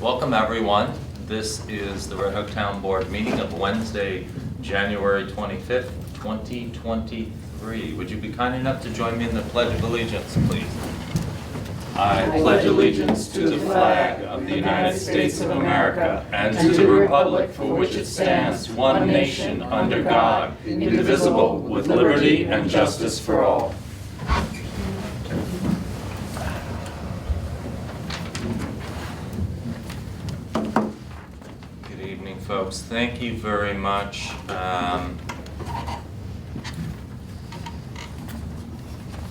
Welcome, everyone. This is the Red Hook Town Board meeting of Wednesday, January 25th, 2023. Would you be kind enough to join me in the Pledge of Allegiance, please? I pledge allegiance to the flag of the United States of America and to the republic for which it stands, one nation, under God, indivisible, with liberty and justice for all. Good evening, folks. Thank you very much.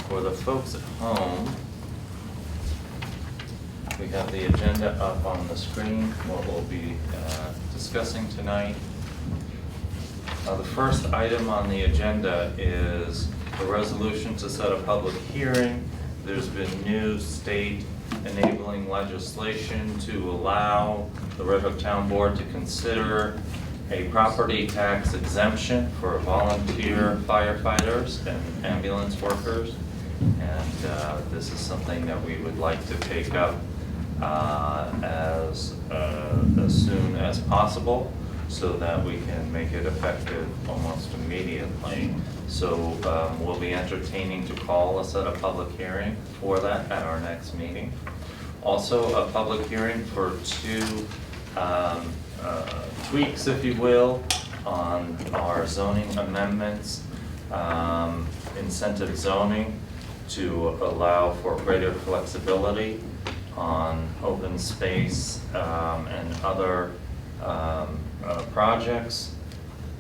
For the folks at home, we have the agenda up on the screen, what we'll be discussing tonight. The first item on the agenda is a resolution to set a public hearing. There's been new state enabling legislation to allow the Red Hook Town Board to consider a property tax exemption for volunteer firefighters and ambulance workers. And this is something that we would like to take up as soon as possible so that we can make it effective almost immediately. So we'll be entertaining to set a public hearing for that at our next meeting. Also a public hearing for two tweaks, if you will, on our zoning amendments, incentive zoning to allow for greater flexibility on open space and other projects.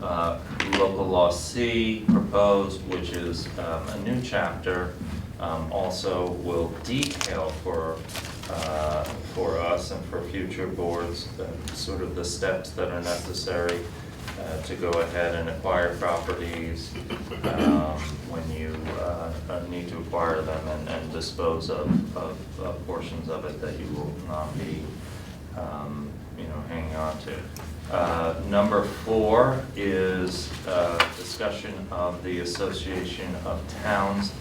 Local Law C proposed, which is a new chapter, also will detail for us and for future boards sort of the steps that are necessary to go ahead and acquire properties when you need to acquire them and dispose of portions of it that you will not be hanging on to. Number 4 is discussion of the Association of Towns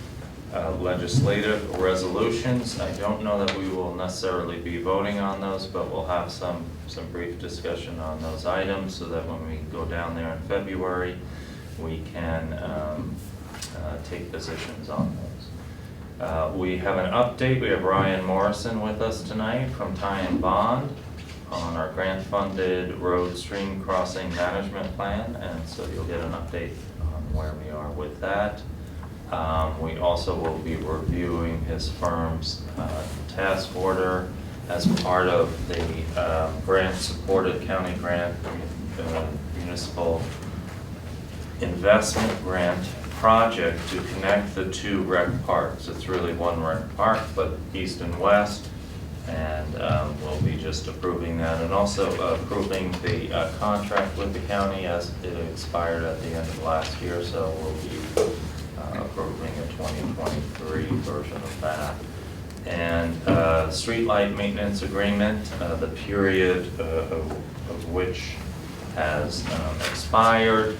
legislative resolutions. I don't know that we will necessarily be voting on those, but we'll have some brief discussion on those items so that when we go down there in February, we can take positions on those. We have an update. We have Ryan Morrison with us tonight from Ty and Bond on our grant-funded road stream crossing management plan, and so you'll get an update on where we are with that. We also will be reviewing his firm's task order as part of the grant-supported county grant municipal investment grant project to connect the two rec parks. It's really one rec park, but east and west, and we'll be just approving that and also approving the contract with the county as it expired at the end of last year, so we'll be approving a 2023 version of that. And streetlight maintenance agreement, the period of which has expired,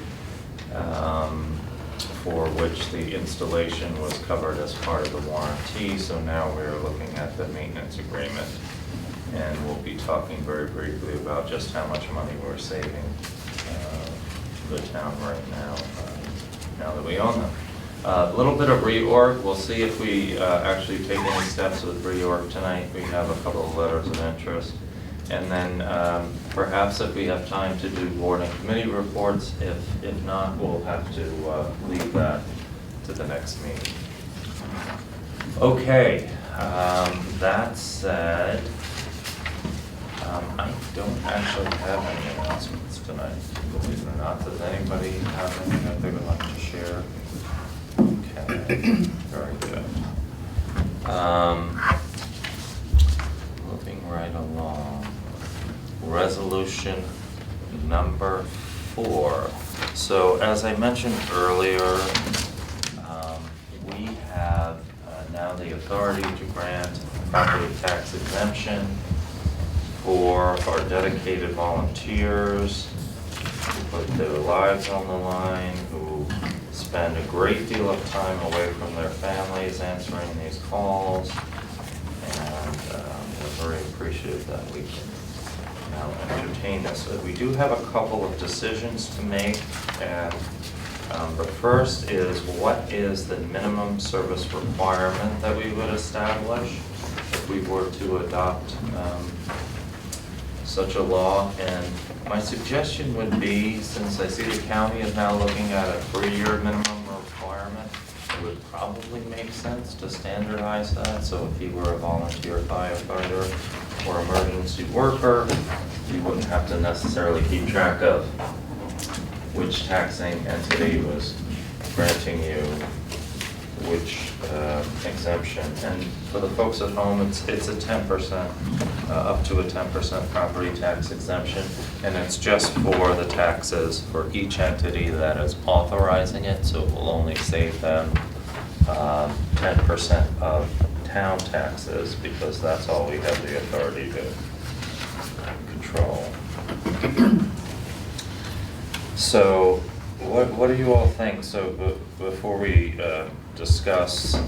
for which the installation was covered as part of the warranty. So now we're looking at the maintenance agreement, and we'll be talking very briefly about just how much money we're saving the town right now, now that we own them. A little bit of reorg. We'll see if we actually take any steps with reorg tonight. We have a couple of letters of interest. And then perhaps if we have time to do board and committee reports, if not, we'll have to leave that to the next meeting. Okay, that said, I don't actually have any announcements tonight, believe it or not. Does anybody have anything that they would like to share? Okay, very good. Moving right along. Resolution number 4. So as I mentioned earlier, we have now the authority to grant property tax exemption for our dedicated volunteers who put their lives on the line, who spend a great deal of time away from their families answering these calls, and we're very appreciative that we can now entertain this. We do have a couple of decisions to make, and the first is, what is the minimum service requirement that we would establish if we were to adopt such a law? And my suggestion would be, since I see the county is now looking at a 3-year minimum requirement, it would probably make sense to standardize that. So if you were a volunteer firefighter or emergency worker, you wouldn't have to necessarily keep track of which taxing entity was granting you which exemption. And for the folks at home, it's a 10%, up to a 10% property tax exemption, and it's just for the taxes for each entity that is authorizing it, so it will only save them 10% of town taxes, because that's all we have the authority to control. So what do you all think? So before we discuss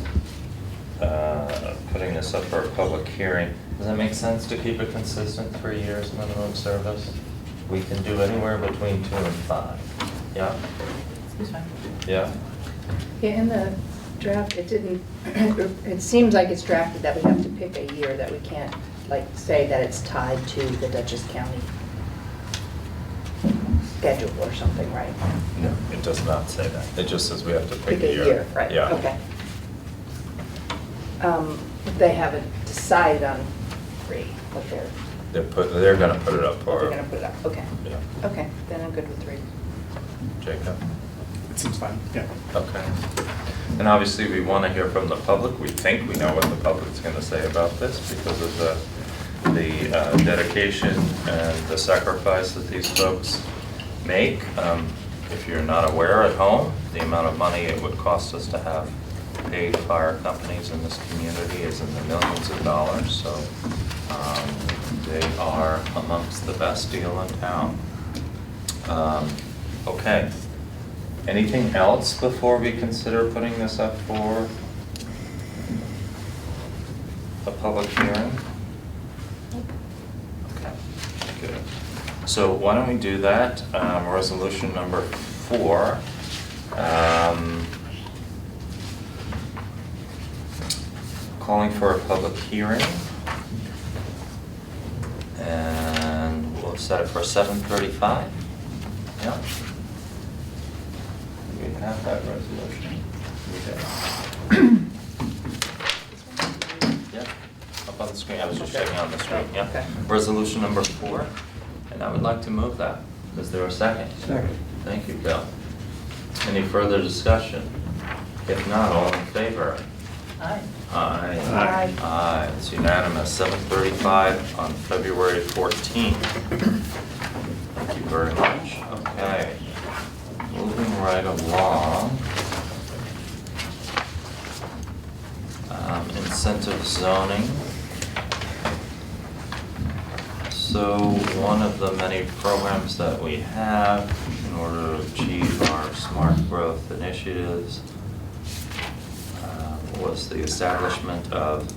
putting this up for a public hearing, does that make sense to keep it consistent, 3 years minimum service? We can do anywhere between 2 and 5. Yeah? Seems fine. Yeah? Yeah, in the draft, it didn't, it seems like it's drafted that we have to pick a year, that we can't, like, say that it's tied to the Dutchess County schedule or something, right? No, it does not say that. It just says we have to pick a year. Pick a year, right, Yeah. okay. They haven't decided on 3, but They're gonna put it up for. they're gonna put it up, okay. Yeah. Okay, then I'm good with 3. Jacob? It seems fine, yeah. Okay. And obviously, we want to hear from the public. We think we know what the public's going to say about this because of the dedication and the sacrifice that these folks make. If you're not aware at home, the amount of money it would cost us to have paid fire companies in this community is in the millions of dollars. So they are amongst the best deal in town. Okay. Anything else before we consider putting this up for a public hearing? Okay, good. So why don't we do that? Resolution number 4. Calling for a public hearing. And we'll set it for 7:35. Yeah. We have that resolution. We do. Yeah, up on the screen. I was just checking on the screen. Yeah. Okay. Resolution number 4, and I would like to move that. Is there a second? Second. Thank you, Bill. Any further discussion? If not, all in favor? Aye. Aye. Aye. Aye. It's unanimous. 7:35 on February 14th. Thank you very much. Okay. Moving right along. Incentive zoning. So one of the many programs that we have in order to achieve our smart growth initiatives was the establishment of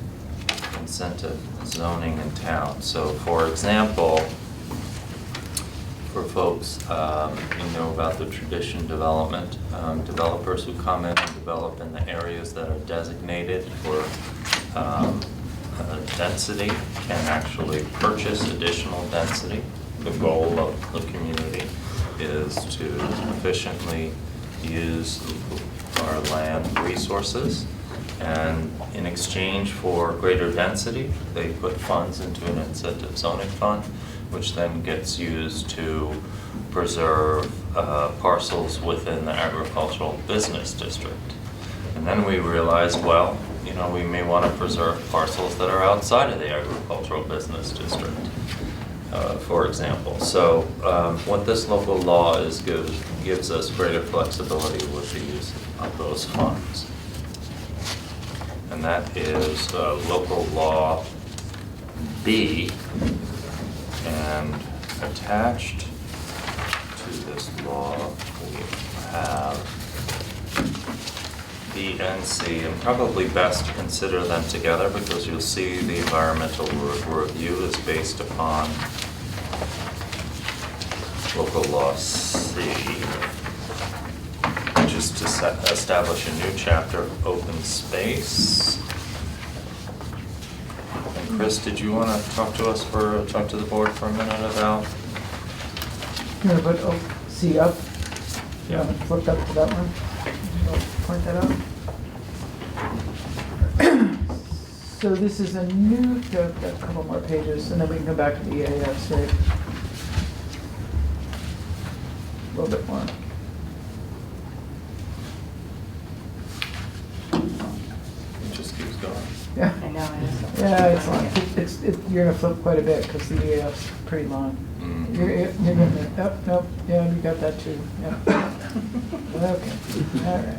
incentive zoning in town. So for example, for folks who know about the tradition development, developers who come in and develop in the areas that are designated for density can actually purchase additional density. The goal of the community is to efficiently use our land resources, and in exchange for greater density, they put funds into an incentive zoning fund, which then gets used to preserve parcels within the agricultural business district. And then we realized, well, you know, we may want to preserve parcels that are outside of the agricultural business district, for example. So what this local law is gives us greater flexibility with the use of those funds. And that is local law B, and attached to this law we have B and C, and probably best to consider them together because you'll see the environmental review is based upon local law C, which is to establish a new chapter of open space. And Chris, did you want to talk to the board for a minute about? Here, but, oh, see up. Yeah. Flip up to that one. I'll point that out. So this is a new, got a couple more pages, and then we can come back to the EAS, right? A little bit more. It just keeps going. Yeah. I know, I know. Yeah, it's long. You're gonna flip quite a bit, because the EAS is pretty long. Mhm. You're gonna, nope, yeah, we got that too, yeah. Okay, all right.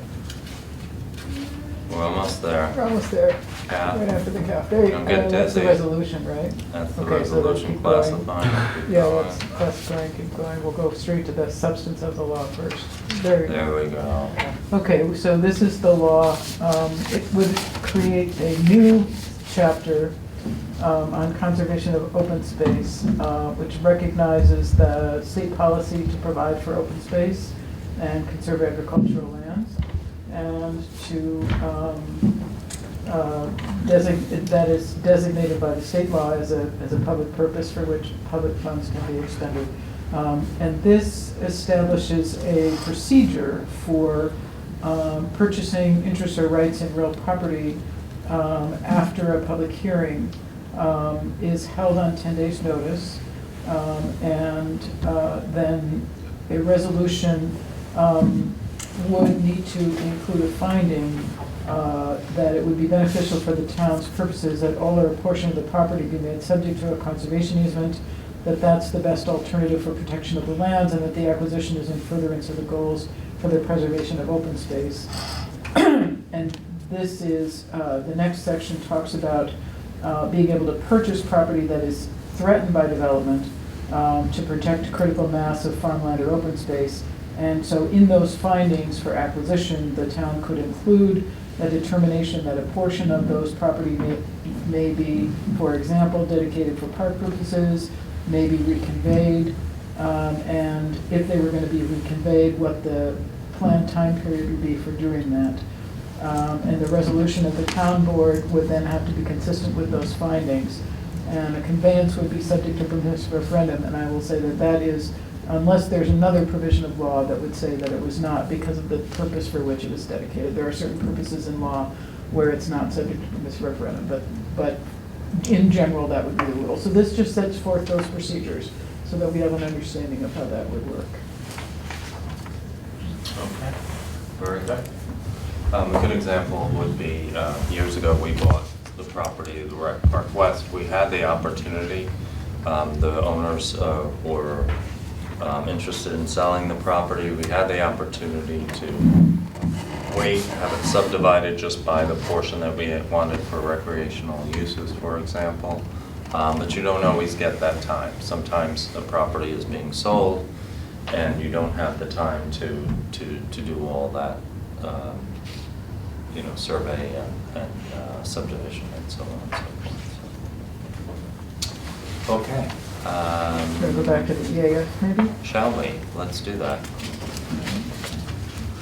We're almost there. We're almost there. Calf. Right after the calf. There you Don't go. get That's the dizzy. resolution, right? That's the Okay, so let's resolution keep going. classifying. Keep Yeah, going. let's go and keep going. We'll go straight to the substance of the law first. There we go. There we go. Okay, so this is the law. It would create a new chapter on conservation of open space, which recognizes the state policy to provide for open space and conserve agricultural lands, and to that is designated by the state law as a public purpose for which public funds can be expended. And this establishes a procedure for purchasing interests or rights in real property after a public hearing is held on 10 days' notice. And then a resolution would need to include a finding that it would be beneficial for the town's purposes that all or a portion of the property be made subject to a conservation easement, that that's the best alternative for protection of the lands, and that the acquisition is in furtherance of the goals for the preservation of open space. And this is, the next section talks about being able to purchase property that is threatened by development to protect critical mass of farmland or open space. And so in those findings for acquisition, the town could include a determination that a portion of those property may be, for example, dedicated for park purposes, may be reconveyed, and if they were going to be reconveyed, what the planned time period would be for doing that. And the resolution of the town board would then have to be consistent with those findings. And a conveyance would be subject to permissive referendum, and I will say that that is, unless there's another provision of law that would say that it was not because of the purpose for which it was dedicated. There are certain purposes in law where it's not subject to permissive referendum, but in general, that would be the rule. So this just sets forth those procedures so that we have an understanding of how that would work. Okay, very good. A good example would be, years ago, we bought the property, the Rec Park West. We had the opportunity, the owners were interested in selling the property. We had the opportunity to wait, have it subdivided, just by the portion that we had wanted for recreational uses, for example. But you don't always get that time. Sometimes a property is being sold and you don't have the time to do all that, survey and subdivision and so on and so forth. Okay. Should I go back to the EAF maybe? Shall we? Let's do that.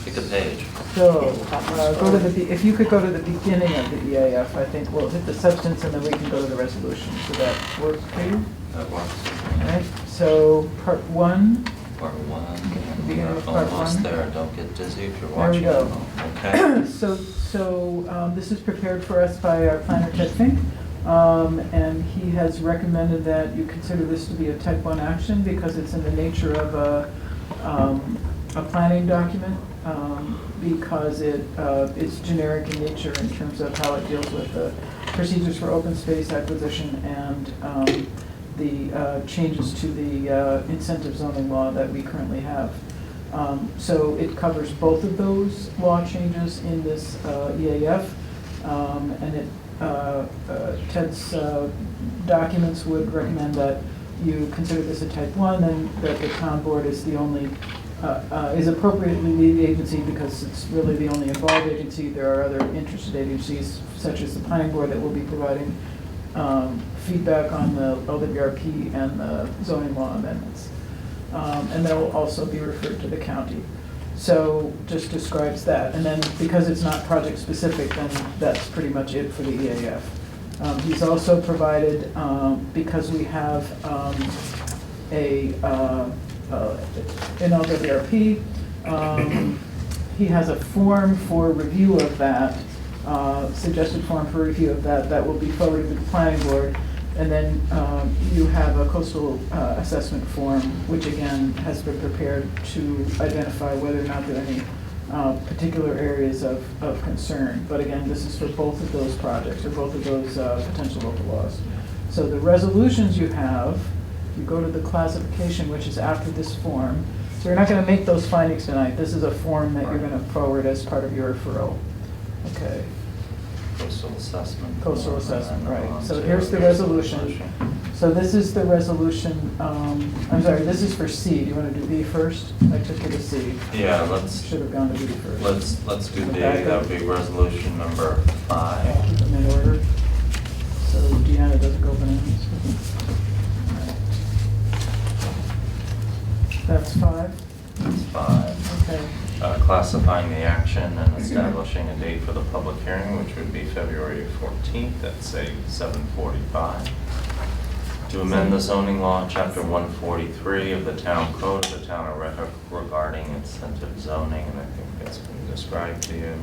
Pick a page. So, go to if you could go to the beginning of the EAF, I think we'll hit the substance and then we can go to the resolution. So that works for you? That works. All right, so part one. Part one. The beginning of part Almost one. there. Don't get dizzy if you're There we watching. go. Okay. So this is prepared for us by our planner, Ted Fink, and he has recommended that you consider this to be a type 1 action because it's in the nature of a planning document, because it's generic in nature in terms of how it deals with the procedures for open space acquisition and the changes to the incentive zoning law that we currently have. So it covers both of those law changes in this EAF, and Ted's documents would recommend that you consider this a type 1, and that the town board is the only, is appropriately lead agency because it's really the only involved agency. There are other interested agencies, such as the planning board, that will be providing feedback on the LWRP and the zoning law amendments. and they'll also be referred to the county. So just describes that, and then because it's not project-specific, then that's pretty much it for the EAF. He's also provided, because we have an LWRP, he has a form for review of that, suggested form for review of that, that will be forwarded to the planning board. And then you have a coastal assessment form, which again has been prepared to identify whether or not there are any particular areas of concern. But again, this is for both of those projects, or both of those potential local laws. So the resolutions you have, you go to the classification, which is after this form. So you're not going to make those findings tonight. This is a form that you're going to forward as part of your referral. Okay. Coastal assessment. Coastal assessment, right. On So to here's the resolution. So this is the resolution, I'm sorry, this is for C. Do you want to do B first? I took you to C. Yeah, let's, Should have gone to B first. let's do D. Okay. That would be resolution number I'll 5. keep them in order. So Deanna doesn't go bananas. That's 5? That's 5. Okay. Classifying the action and establishing a date for the public hearing, which would be February 14th at, say, 7:45. To amend the zoning law, chapter 143 of the town code of the town of Red Hook regarding incentive zoning, and I think that's been described to you.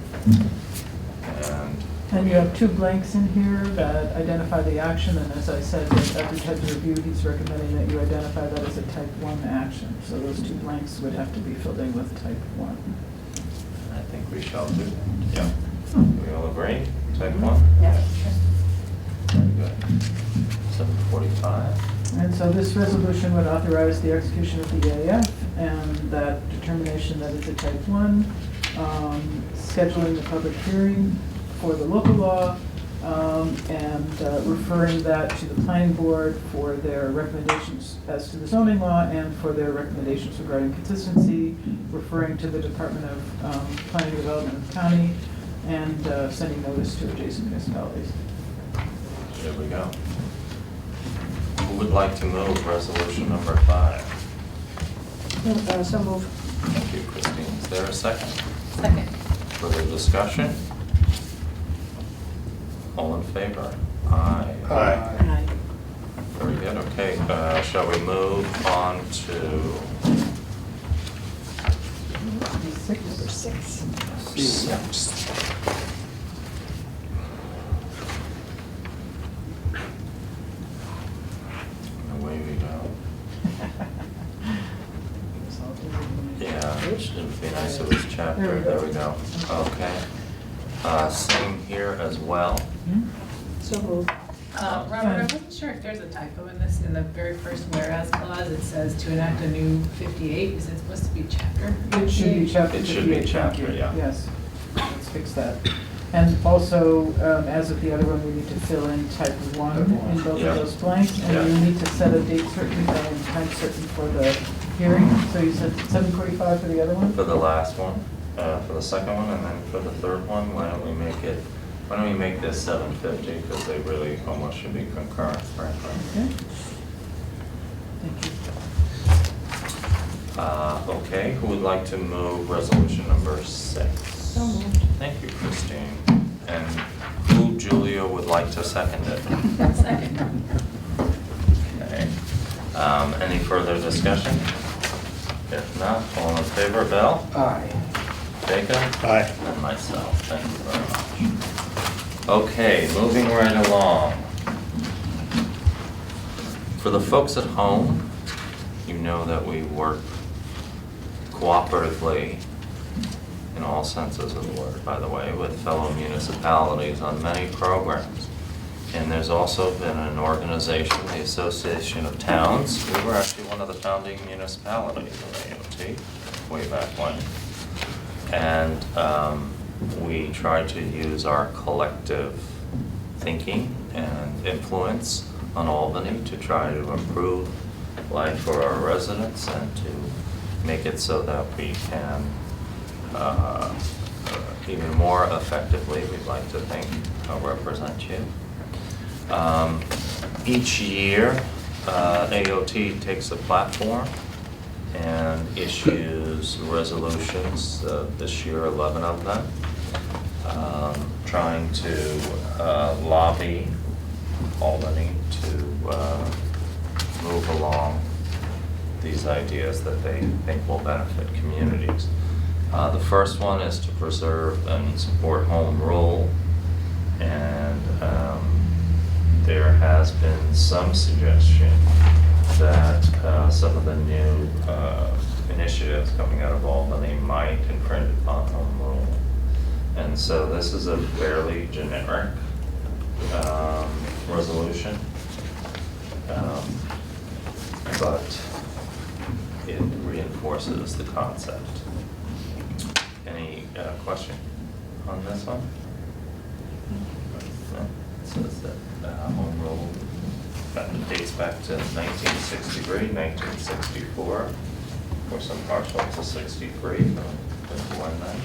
And you have 2 blanks in here that identify the action, and as I said, that every type of review, he's recommending that you identify that as a type 1 action. So those 2 blanks would have to be filled in with type 1. I think we shall do that. Yeah. Do we all agree? Type 1? Yeah. Very good. 7:45. And so this resolution would authorize the execution of the EAF and that determination that it's a type 1, scheduling the public hearing for the local law, and referring that to the planning board for their recommendations as to the zoning law and for their recommendations regarding consistency, referring to the Department of Planning and Development of the county, and sending notice to adjacent municipalities. There we go. Who would like to move resolution number 5? So move. Thank you, Christine. Is there a second? Second. Further discussion? All in favor? Aye. Aye. Very good, okay. Shall we move on to Number 6. 6? Away we go. Yeah, it would be nice if it was chapter. There we go. Okay. Same here as well. So move. Robert, I wasn't sure if there's a typo in this, in the very first whereas clause, it says to enact a new 58, is it supposed to be chapter? It should be chapter 58. It should be thank chapter, you. yeah. Yes, let's fix that. And also, as with the other one, we need to fill in type 1 in both Yeah. of those blanks. And Yeah. you need to set a date certain and time certain for the hearing. So you said 7:45 for the other one? For the last one, for the second one, and then for the third one, why don't we make this 7:50, because they really almost should be concurrent, frankly. Okay. Thank you. Okay, who would like to move resolution number 6? So moved. Thank you, Christine. And who, Julia, would like to second it? Second. Okay. Any further discussion? If not, all in favor, Bill? Aye. Jacob? Aye. And myself, thank you very much. Okay, moving right along. For the folks at home, you know that we work cooperatively, in all senses of the word, by the way, with fellow municipalities on many programs. And there's also been an organization, the Association of Towns. We were actually one of the founding municipalities of AOT way back when. And we try to use our collective thinking and influence on Albany to try to improve life for our residents and to make it so that we can even more effectively, we'd like to think, represent you. Each year, AOT takes a platform and issues resolutions, this year 11 of them, trying to lobby Albany to move along these ideas that they think will benefit communities. The first one is to preserve and support home rule, and there has been some suggestion that some of the new initiatives coming out of Albany might infringe upon home rule. And so this is a fairly generic resolution, but it reinforces the concept. Any question on this one? No? It says that home rule dates back to 1963, 1964, or some partial to 63, before then.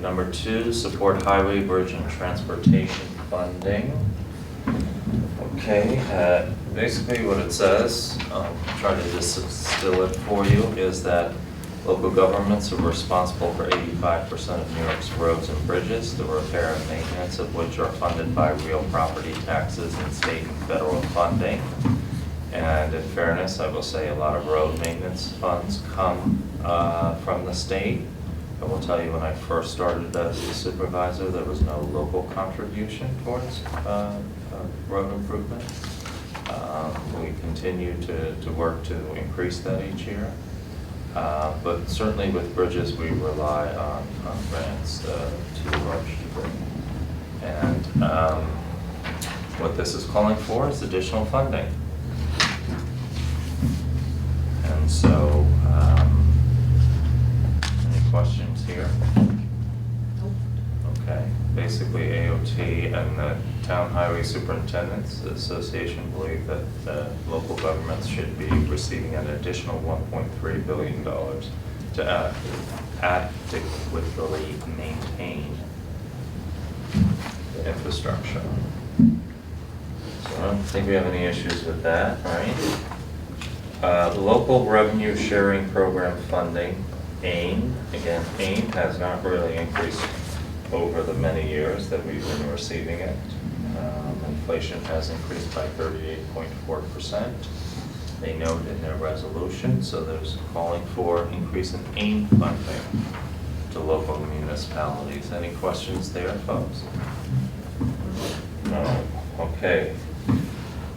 Number 2, support highway, bridge, and transportation funding. Okay, basically what it says, I'll try to distill it for you, is that local governments are responsible for 85% of New York's roads and bridges, the repair and maintenance of which are funded by real property taxes and state and federal funding. And in fairness, I will say a lot of road maintenance funds come from the state. I will tell you, when I first started as a supervisor, there was no local contribution towards road improvement. We continue to work to increase that each year. But certainly with bridges, we rely on grants to a large degree. And what this is calling for is additional funding. And so, any questions here? Okay, basically AOT and the Town Highway Superintendents Association believe that local governments should be receiving an additional $1.3 billion to adequately maintain the infrastructure. So I don't think we have any issues with that, right? Local Revenue Sharing Program funding, AIM. Again, AIM has not really increased over the many years that we've been receiving it. Inflation has increased by 38.4%. They note in their resolution, so there's calling for increase in AIM funding to local municipalities. Any questions there, folks? No. Okay.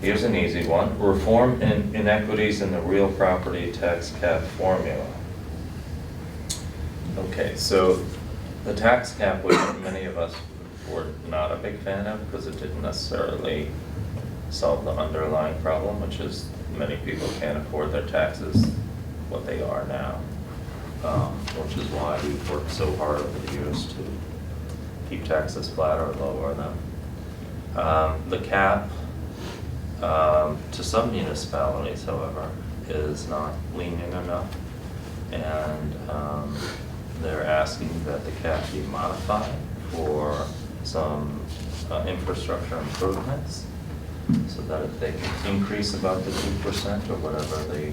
Here's an easy one. Reform inequities in the real property tax cap formula. Okay, so the tax cap, which many of us were not a big fan of because it didn't necessarily solve the underlying problem, which is many people can't afford their taxes what they are now, which is why we've worked so hard over the years to keep taxes flat or lower them. The cap to some municipalities, however, is not lenient enough, and they're asking that the cap be modified for some infrastructure improvements, so that if they can increase about the 2% or whatever the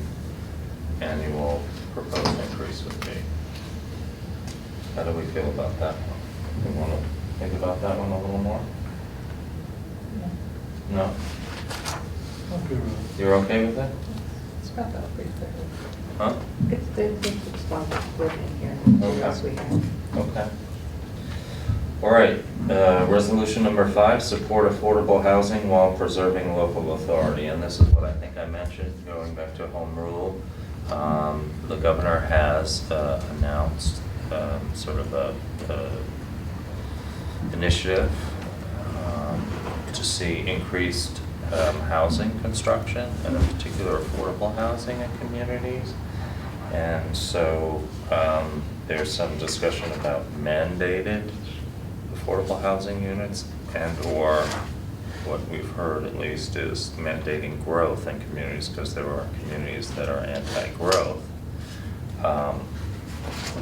annual proposed increase would be. How do we feel about that one? We want to think about that one a little more? No? You're okay with that? It's got that pretty clearly. Huh? It's responsible in here, what else we have. Okay. All right, resolution number 5, support affordable housing while preserving local authority. And this is what I think I mentioned, going back to home rule. The governor has announced sort of a initiative to see increased housing construction, and in particular affordable housing in communities. And so there's some discussion about mandated affordable housing units, and or what we've heard at least is mandating growth in communities, because there are communities that are anti-growth.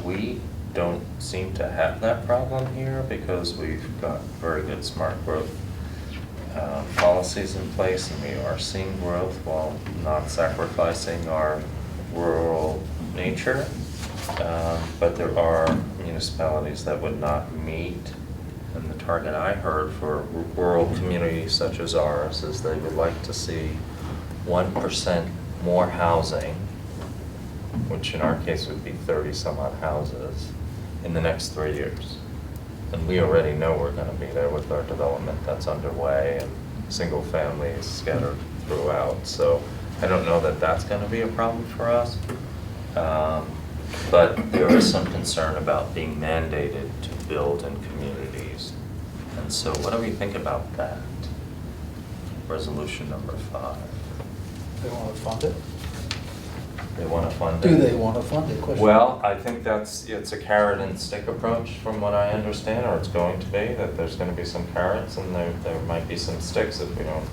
We don't seem to have that problem here because we've got very good smart growth policies in place, and we are seeing growth while not sacrificing our rural nature. But there are municipalities that would not meet, and the target I heard for rural communities such as ours is they would like to see 1% more housing, which in our case would be 30 some odd houses, in the next 3 years. And we already know we're gonna be there with our development that's underway and single families scattered throughout. So I don't know that that's gonna be a problem for us. But there is some concern about being mandated to build in communities. And so what do we think about that? Resolution number 5. They want to fund it? They wanna fund it? Do they want to fund it? Question. Well, I think it's a carrot and stick approach from what I understand, or it's going to be, that there's gonna be some carrots and there might be some sticks if we don't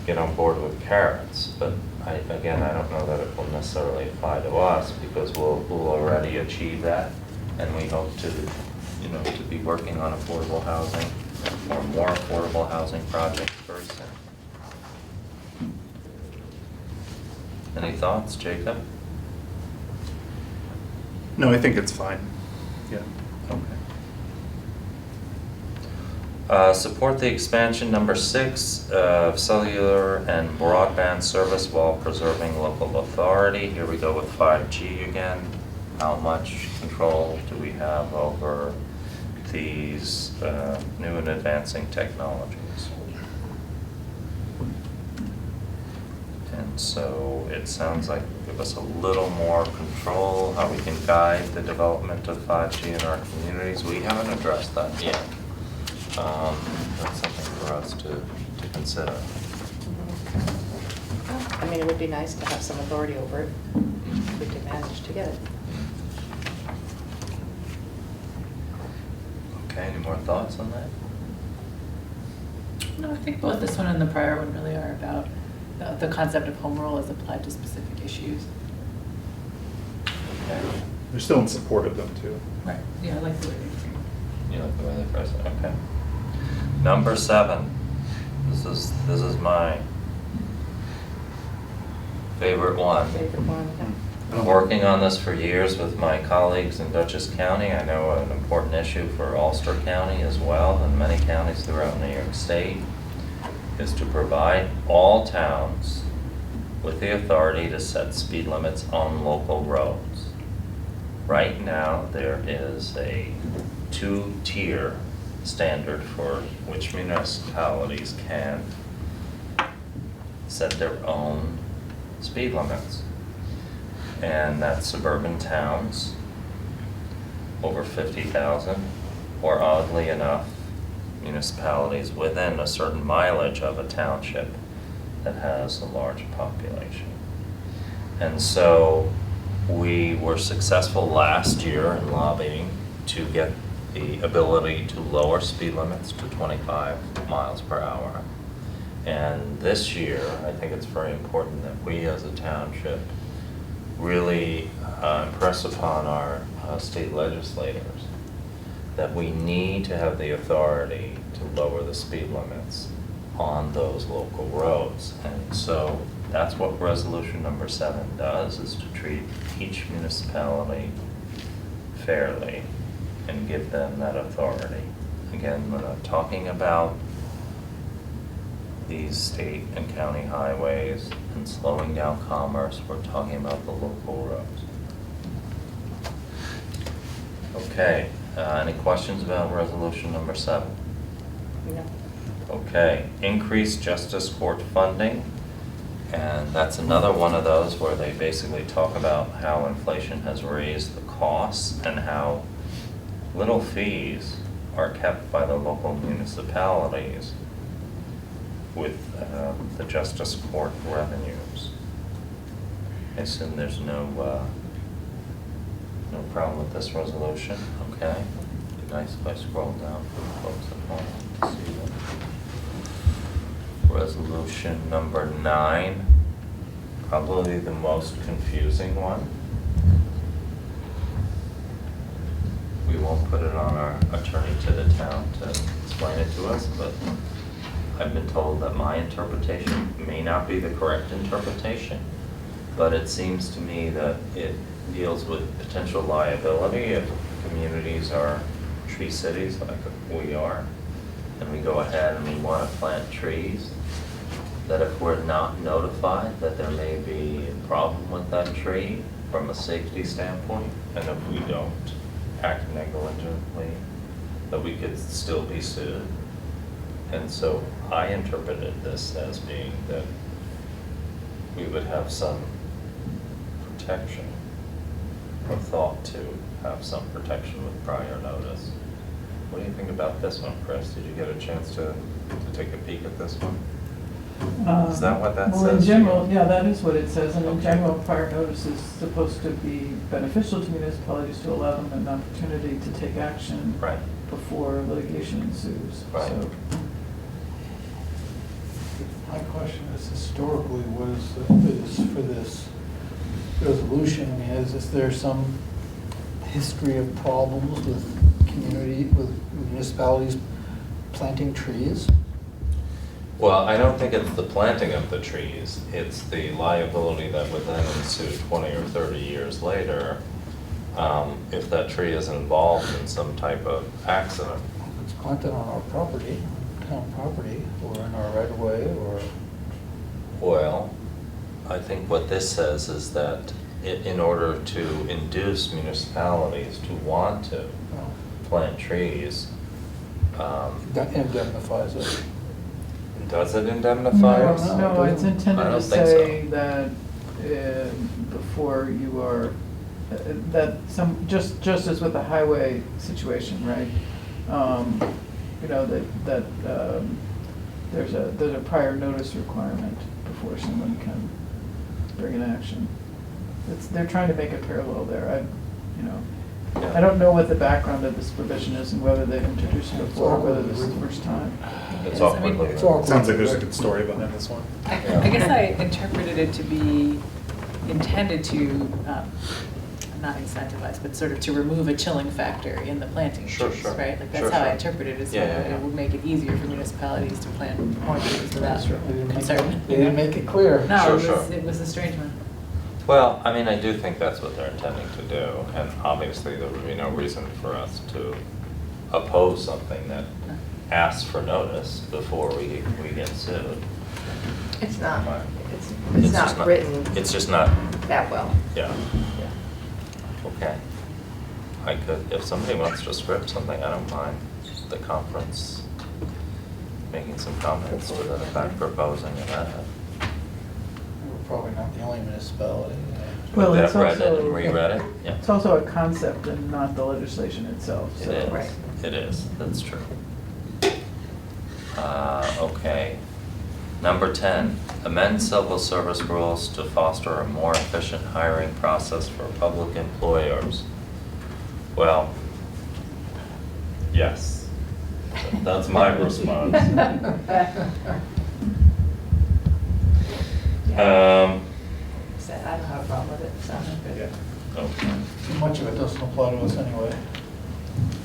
get on board with carrots. But again, I don't know that it will necessarily apply to us because we'll already achieve that. And we hope to be working on affordable housing or more affordable housing projects very soon. Any thoughts, Jacob? No, I think it's fine. Yeah. Okay. Support the expansion number 6 of cellular and broadband service while preserving local authority. Here we go with 5G again. How much control do we have over these new and advancing technologies? And so it sounds like give us a little more control, how we can guide the development of 5G in our communities. We haven't addressed that yet. That's something for us to consider. I mean, it would be nice to have some authority over it, if we could manage to get it. Okay, any more thoughts on that? No, I think both this one and the prior one really are about the concept of home rule as applied to specific issues. Okay. They're still in support of them too. Right. Yeah, I like the way they frame it. You like the way they phrase it? Okay. Number 7. This is my favorite one. Favorite one, yeah. Been working on this for years with my colleagues in Dutchess County. I know an important issue for Ulster County as well, and many counties throughout New York State, is to provide all towns with the authority to set speed limits on local roads. Right now, there is a 2-tier standard for which municipalities can set their own speed limits. And that's suburban towns over 50,000, or oddly enough, municipalities within a certain mileage of a township that has a large population. And so we were successful last year in lobbying to get the ability to lower speed limits to 25 miles per hour. And this year, I think it's very important that we as a township really impress upon our state legislators that we need to have the authority to lower the speed limits on those local roads. And so that's what resolution number 7 does, is to treat each municipality fairly and give them that authority. Again, we're not talking about these state and county highways and slowing down commerce, we're talking about the local roads. Okay, any questions about resolution number 7? No. Okay, increased justice court funding, and that's another one of those where they basically talk about how inflation has raised the costs and how little fees are kept by the local municipalities with the justice court revenues. I assume there's no problem with this resolution, okay? Be nice if I scroll down for the folks at home to see that. Resolution number 9, probably the most confusing one. We won't put it on our attorney to the town to explain it to us, but I've been told that my interpretation may not be the correct interpretation, but it seems to me that it deals with potential liability if communities are tree cities like we are, and we go ahead and we want to plant trees, that if we're not notified that there may be a problem with that tree from a safety standpoint, and if we don't act negligently, that we could still be sued. And so I interpreted this as being that we would have some protection, or thought to have some protection with prior notice. What do you think about this one, Chris? Did you get a chance to take a peek at this one? Is that what that Well, in says to general, you? yeah, that is what it says, and in Okay. general, prior notice is supposed to be beneficial to municipalities to allow them an opportunity to take action Right. before litigation ensues. Right. So, My question is historically, what is the basis for this resolution? I mean, is there some history of problems with with municipalities planting trees? Well, I don't think it's the planting of the trees, it's the liability that would then ensue 20 or 30 years later, if that tree is involved in some type of accident. It's planted on our property, town property, or in our right of way, or, Well, I think what this says is that in order to induce municipalities to want to well, plant trees, that indemnifies it. does it indemnify No, us? No, it's I intended don't to think say so. that before you are, that some, just as with the highway situation, right? You know, there's a prior notice requirement before someone can bring an action. They're trying to make a parallel there. I don't know what the background of this provision is and whether they've introduced it before, or whether this is the first time. It's Yes, I awkward. mean, It's awkward. Sounds like there's a good story behind this one. I guess I interpreted it to be intended to, not incentivize, but sort of to remove a chilling factor in the planting of Sure, trees, sure. right? Like, Sure, that's how I sure. interpreted it, is Yeah, that yeah, yeah. it would make it easier for municipalities to plant more trees without They didn't make concern. it- They didn't make it clear. No, Sure, it sure. was, it was a strange one. Well, I mean, I do think that's what they're intending to do, and obviously there would be no reason for us to oppose something that asks for notice before we get sued. It's not, It's it's just not written It's just not, that well. yeah. Okay. I could, if somebody wants to script something, I don't mind the conference making some comments to that effect, proposing an edit. We're probably not the only municipality. Well, That it's read it also- and reread it, yeah. It's also a concept and not the legislation itself, It so. is, Right. it is, that's true. Okay. Number 10, amend civil service rules to foster a more efficient hiring process for public employers. Well, yes, that's my response. Said, I don't have a problem with it, it sounded good. Okay. Much of it doesn't apply to us anyway.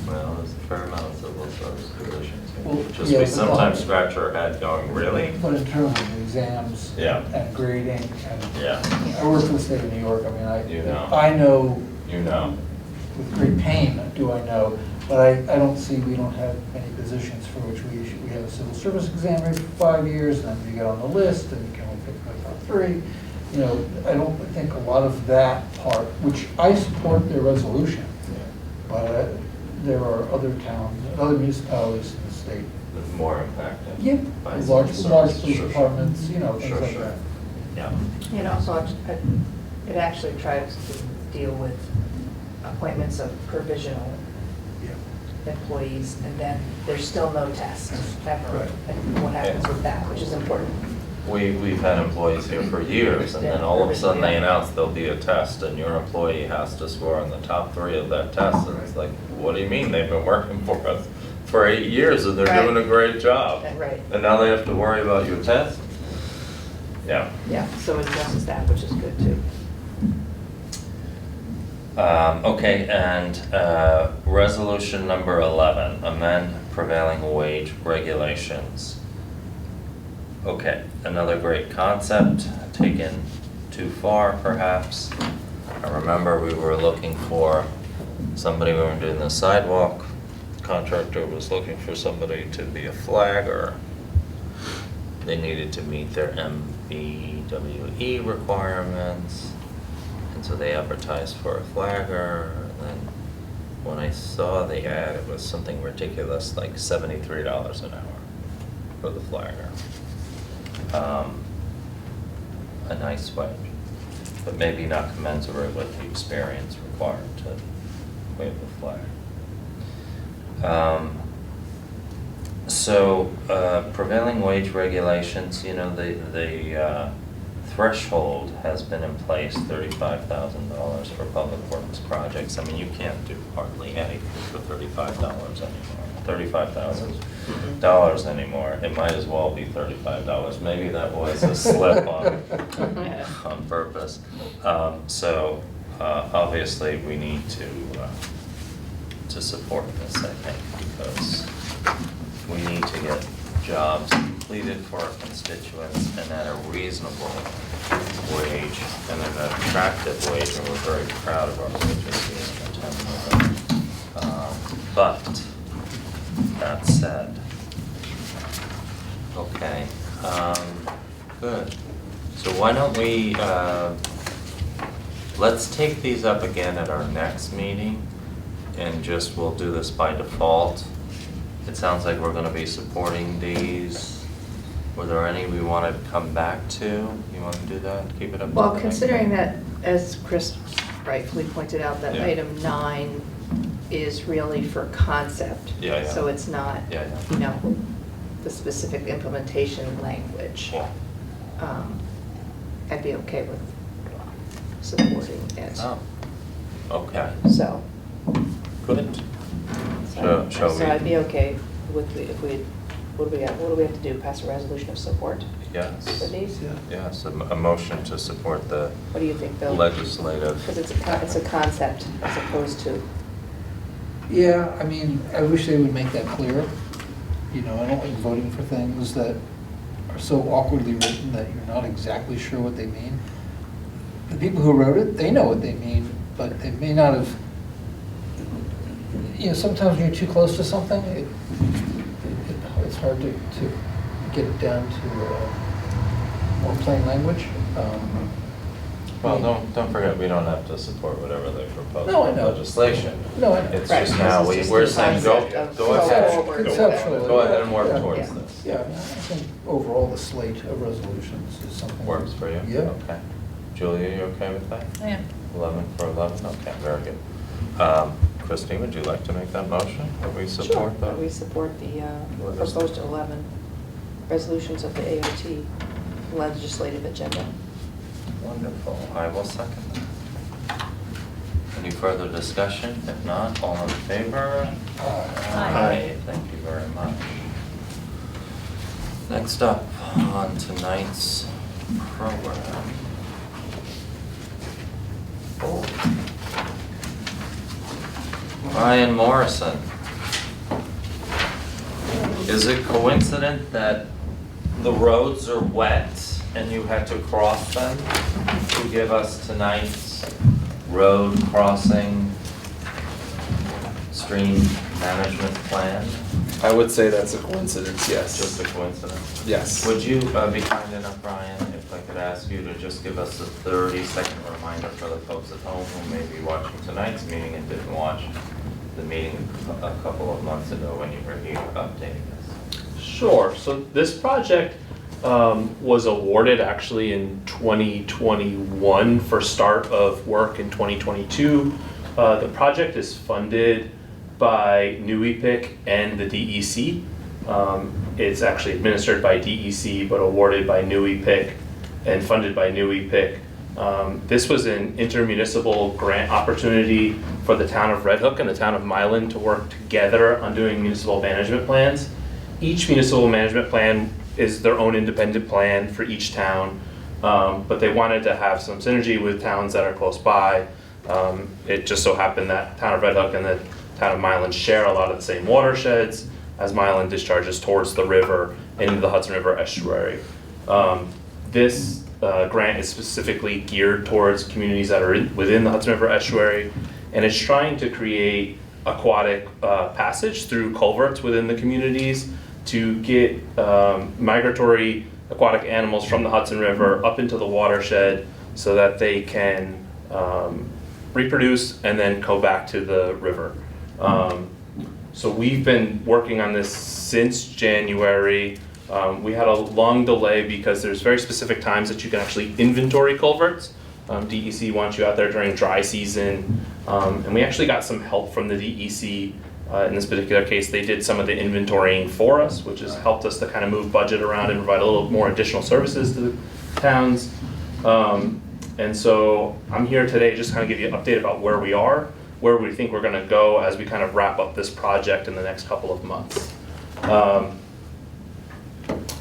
Well, there's a fair amount of civil service positions. Well, Just yeah, we but sometimes not- scratch our head going, really? But in terms of exams Yeah. and grading, and Yeah, I work for the state of New York, I mean, You know. I know you know. with great pain, do I know, but I don't see, we don't have any positions for which we have a civil service exam every 5 years, and then you get on the list, and you can only pick the top 3. You know, I don't think a lot of that part, which I support their resolution, but there are other towns, other municipalities in the state. More impacted. Yeah, by large civil police service. Sure, sure. departments, you know, things Sure, like sure. that. Yeah. And also, it actually tries to deal with appointments of provisional employees, and then there's still no test ever. Right. And what happens with that, which is important. We've had employees here for years, and then all of a sudden they announce there'll be a test, and your employee has to score on the top 3 of that test, and it's like, what do you mean? They've been working for us for 8 years, and they're Right. doing a great job. Right. And now they have to worry about your test? Yeah. Yeah, so it addresses that, which is good too. Okay, and resolution number 11, amend prevailing wage regulations. Okay, another great concept, taken too far perhaps. I remember we were looking for somebody, we were doing the sidewalk, contractor was looking for somebody to be a flagger. They needed to meet their MBWE requirements, and so they advertised for a flagger, and then when I saw the ad, it was something ridiculous, like $73 an hour for the flagger. A nice wage, but maybe not commensurate with the experience required to wave the flag. So prevailing wage regulations, you know, the threshold has been in place, $35,000 for public works projects. I mean, you can't do hardly anything for $35 anymore, $35,000 anymore. It might as well be $35. Maybe that was a slip on purpose. So obviously we need to support this, I think, because we need to get jobs completed for our constituents and at a reasonable wage and an attractive wage, and we're very proud of our wages here in the town. But that said, okay, good. So why don't we, let's take these up again at our next meeting, and just, we'll do this by default. It sounds like we're gonna be supporting these. Were there any we wanted to come back to? You wanna do that? Keep it up? Well, considering that, as Chris rightfully pointed out, that Yeah. item 9 is really for concept. Yeah. So it's not, Yeah. you know, the specific implementation language. Yeah. I'd be okay with supporting it. Oh, okay, So, good. so Shall we- I'd be okay with, if we, what do we have to do? Pass a resolution of support Yes, for these? yes, a motion to support the What do you think, Bill? legislative. Because it's a concept as opposed to, Yeah, I mean, I wish they would make that clear. You know, I don't like voting for things that are so awkwardly written that you're not exactly sure what they mean. The people who wrote it, they know what they mean, but they may not have, you know, sometimes when you're too close to something, it's hard to get it down to more plain language. Well, don't forget, we don't have to support whatever they propose No, I in know. legislation. No, I know. It's Right, just now, this is just we're the saying, concept of go ahead. forward. Conceptually. Go ahead and work Yeah. towards Yeah. this. Yeah, I mean, I think overall the slate of resolutions is something. Works for you? Yeah. Okay. Julia, you okay with that? I am. 11 for 11, okay, very good. Christine, would you like to make that motion? That we sure, support that? that we support the What is- proposed 11 resolutions of the AOT legislative agenda. Wonderful, I will second that. Any further discussion? If not, all in favor? Aye. Thank you very much. Next up on tonight's program. Oh. Ryan Morrison. Is it coincident that the roads are wet and you had to cross them to give us tonight's road crossing stream management plan? I would say that's a coincidence, yes. Just a coincidence? Yes. Would you be kind enough, Brian, if I could ask you to just give us a 30-second reminder for the folks at home who may be watching tonight's meeting and didn't watch the meeting a couple of months ago when you were here updating us? Sure. So this project was awarded actually in 2021 for start of work in 2022. The project is funded by New EPIC and the DEC. It's actually administered by DEC but awarded by New EPIC and funded by New EPIC. This was an intermunicipal grant opportunity for the town of Red Hook and the town of Milan to work together on doing municipal management plans. Each municipal management plan is their own independent plan for each town, but they wanted to have some synergy with towns that are close by. It just so happened that town of Red Hook and the town of Milan share a lot of the same watersheds, as myelin discharges towards the river and into the Hudson River estuary. This grant is specifically geared towards communities that are within the Hudson River estuary, and it's trying to create aquatic passage through culverts within the communities to get migratory aquatic animals from the Hudson River up into the watershed so that they can reproduce and then go back to the river. So we've been working on this since January. We had a long delay because there's very specific times that you can actually inventory culverts. DEC wants you out there during dry season. And we actually got some help from the DEC. In this particular case, they did some of the inventorying for us, which has helped us to kind of move budget around and provide a little more additional services to the towns. And so I'm here today just kind of give you an update about where we are, where we think we're going to go as we kind of wrap up this project in the next couple of months.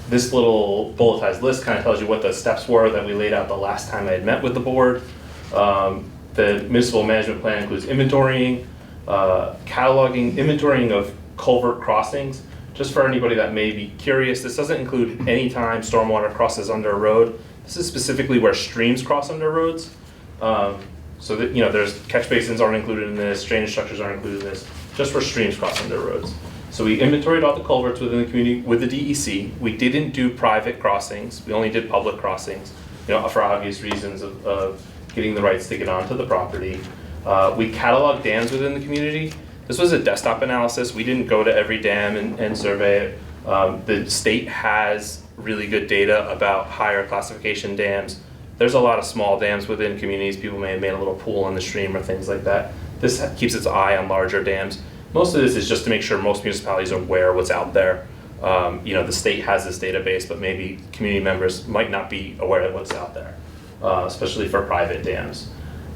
This little bulletized list kind of tells you what the steps were that we laid out the last time I had met with the board. The municipal management plan includes inventorying, cataloging, inventorying of culvert crossings. Just for anybody that may be curious, this doesn't include any time stormwater crosses under a road. This is specifically where streams cross under roads. So that, there's catch basins aren't included in this, drainage structures aren't included in this, just where streams cross under roads. So we inventoried all the culverts within the community with the DEC. We didn't do private crossings. We only did public crossings, for obvious reasons of getting the rights to get onto the property. We cataloged dams within the community. This was a desktop analysis. We didn't go to every dam and survey it. The state has really good data about higher classification dams. There's a lot of small dams within communities. People may have made a little pool in the stream or things like that. This keeps its eye on larger dams. Most of this is just to make sure most municipalities are aware of what's out there. The state has this database, but maybe community members might not be aware of what's out there, especially for private dams.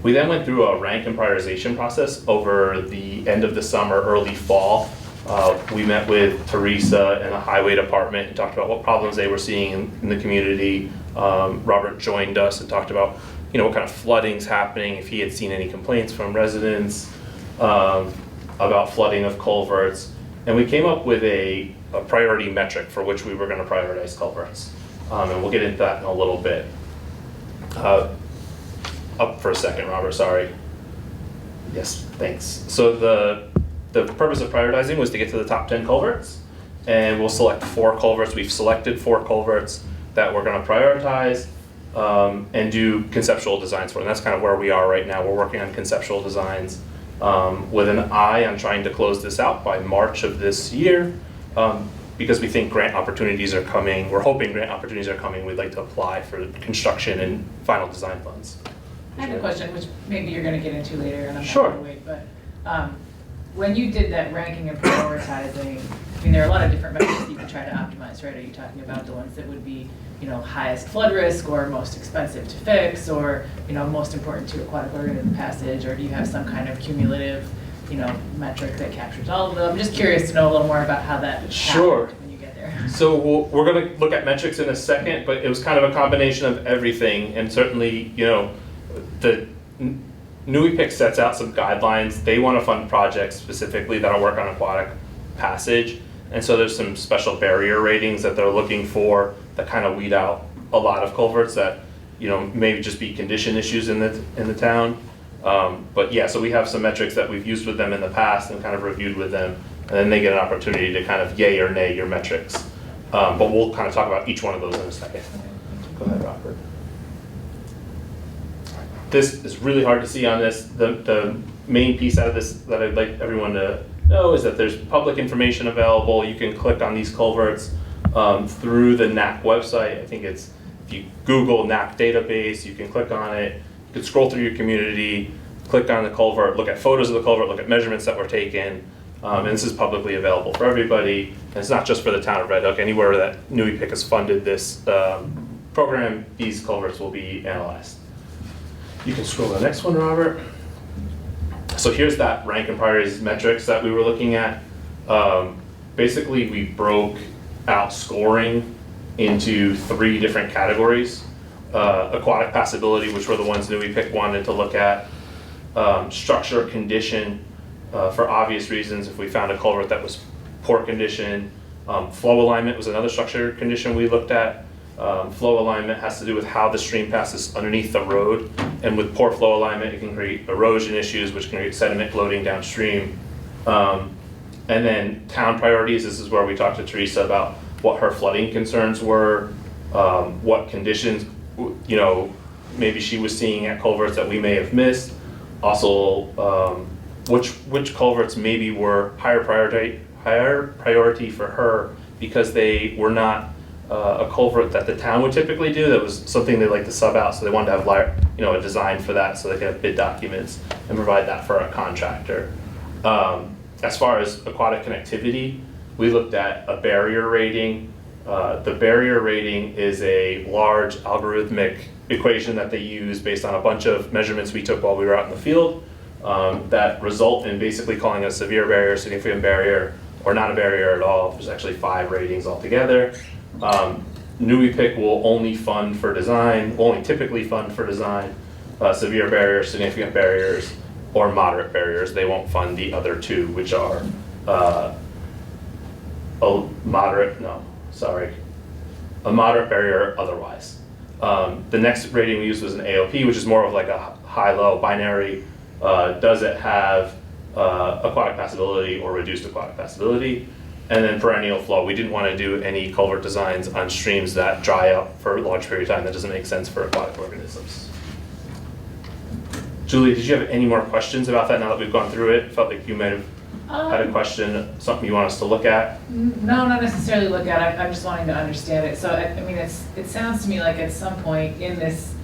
We then went through a rank and prioritization process over the end of the summer, early fall. We met with Teresa and the highway department and talked about what problems they were seeing in the community. Robert joined us and talked about, what kind of flooding's happening, if he had seen any complaints from residents about flooding of culverts. And we came up with a priority metric for which we were going to prioritize culverts. And we'll get into that in a little bit. Up for a second, Robert, sorry. Yes, thanks. So the purpose of prioritizing was to get to the top 10 culverts, and we'll select 4 culverts. We've selected 4 culverts that we're going to prioritize and do conceptual designs for. And that's kind of where we are right now. We're working on conceptual designs with an eye on trying to close this out by March of this year because we think grant opportunities are coming. We're hoping grant opportunities are coming. We'd like to apply for construction and final design funds. I have a question, which maybe you're going to get into later, and I'm Sure. not going to wait, but when you did that ranking and prioritizing, there are a lot of different metrics that you can try to optimize, right? Are you talking about the ones that would be, highest flood risk or most expensive to fix or, most important to aquatic organism passage, or do you have some kind of cumulative, metric that captures all of them? I'm just curious to know a little more about how that Sure. happened when you get there. So we're going to look at metrics in a second, but it was kind of a combination of everything, and certainly, the NUIPIC sets out some guidelines. They want to fund projects specifically that'll work on aquatic passage, and so there's some special barrier ratings that they're looking for that kind of weed out a lot of culverts that maybe just be condition issues in the town. But yeah, so we have some metrics that we've used with them in the past and kind of reviewed with them, and then they get an opportunity to kind of yay or nay your metrics. But we'll kind of talk about each one of those in a second. Go ahead, Robert. This is really hard to see on this. The main piece out of this that I'd like everyone to know is that there's public information available. You can click on these culverts through the NAC website. I think if you Google NAC database, you can click on it. You can scroll through your community, click on the culvert, look at photos of the culvert, look at measurements that were taken. And this is publicly available for everybody. And it's not just for the town of Red Hook. Anywhere that NUIPIC has funded this program, these culverts will be analyzed. You can scroll to the next one, Robert. So here's that rank and priorities metrics that we were looking at. Basically, we broke out scoring into 3 different categories. Aquatic passability, which were the ones that we wanted to look at. Structure, condition, for obvious reasons, if we found a culvert that was poor condition. Flow alignment was another structure condition we looked at. Flow alignment has to do with how the stream passes underneath the road, and with poor flow alignment, it can create erosion issues, which can create sediment floating downstream. And then town priorities, this is where we talked to Teresa about what her flooding concerns were, what conditions, you know, maybe she was seeing at culverts that we may have missed. Also, which culverts maybe were higher priority for her because they were not a culvert that the town would typically do. That was something they'd like to sub out, so they wanted to have a design for that so they could have bid documents and provide that for a contractor. As far as aquatic connectivity, we looked at a barrier rating. The barrier rating is a large algorithmic equation that they use based on a bunch of measurements we took while we were out in the field that result in basically calling a severe barrier, significant barrier, or not a barrier at all. There's actually 5 ratings altogether. NUIPIC will only fund for design, only typically fund for design, severe barriers, significant barriers, or moderate barriers. They won't fund the other 2, which are a moderate barrier otherwise. The next rating we used was an AOP, which is more of like a high-low binary. Does it have aquatic passability or reduced aquatic passability? And then perennial flow. We didn't want to do any culvert designs on streams that dry up for a large period of time. That doesn't make sense for aquatic organisms. Julie, did you have any more questions about that now that we've gone through it? Felt like you might have had a question, something you want us to look at? No, not necessarily look at it. I'm just wanting to understand it. So, I mean, it sounds to me like at some point in this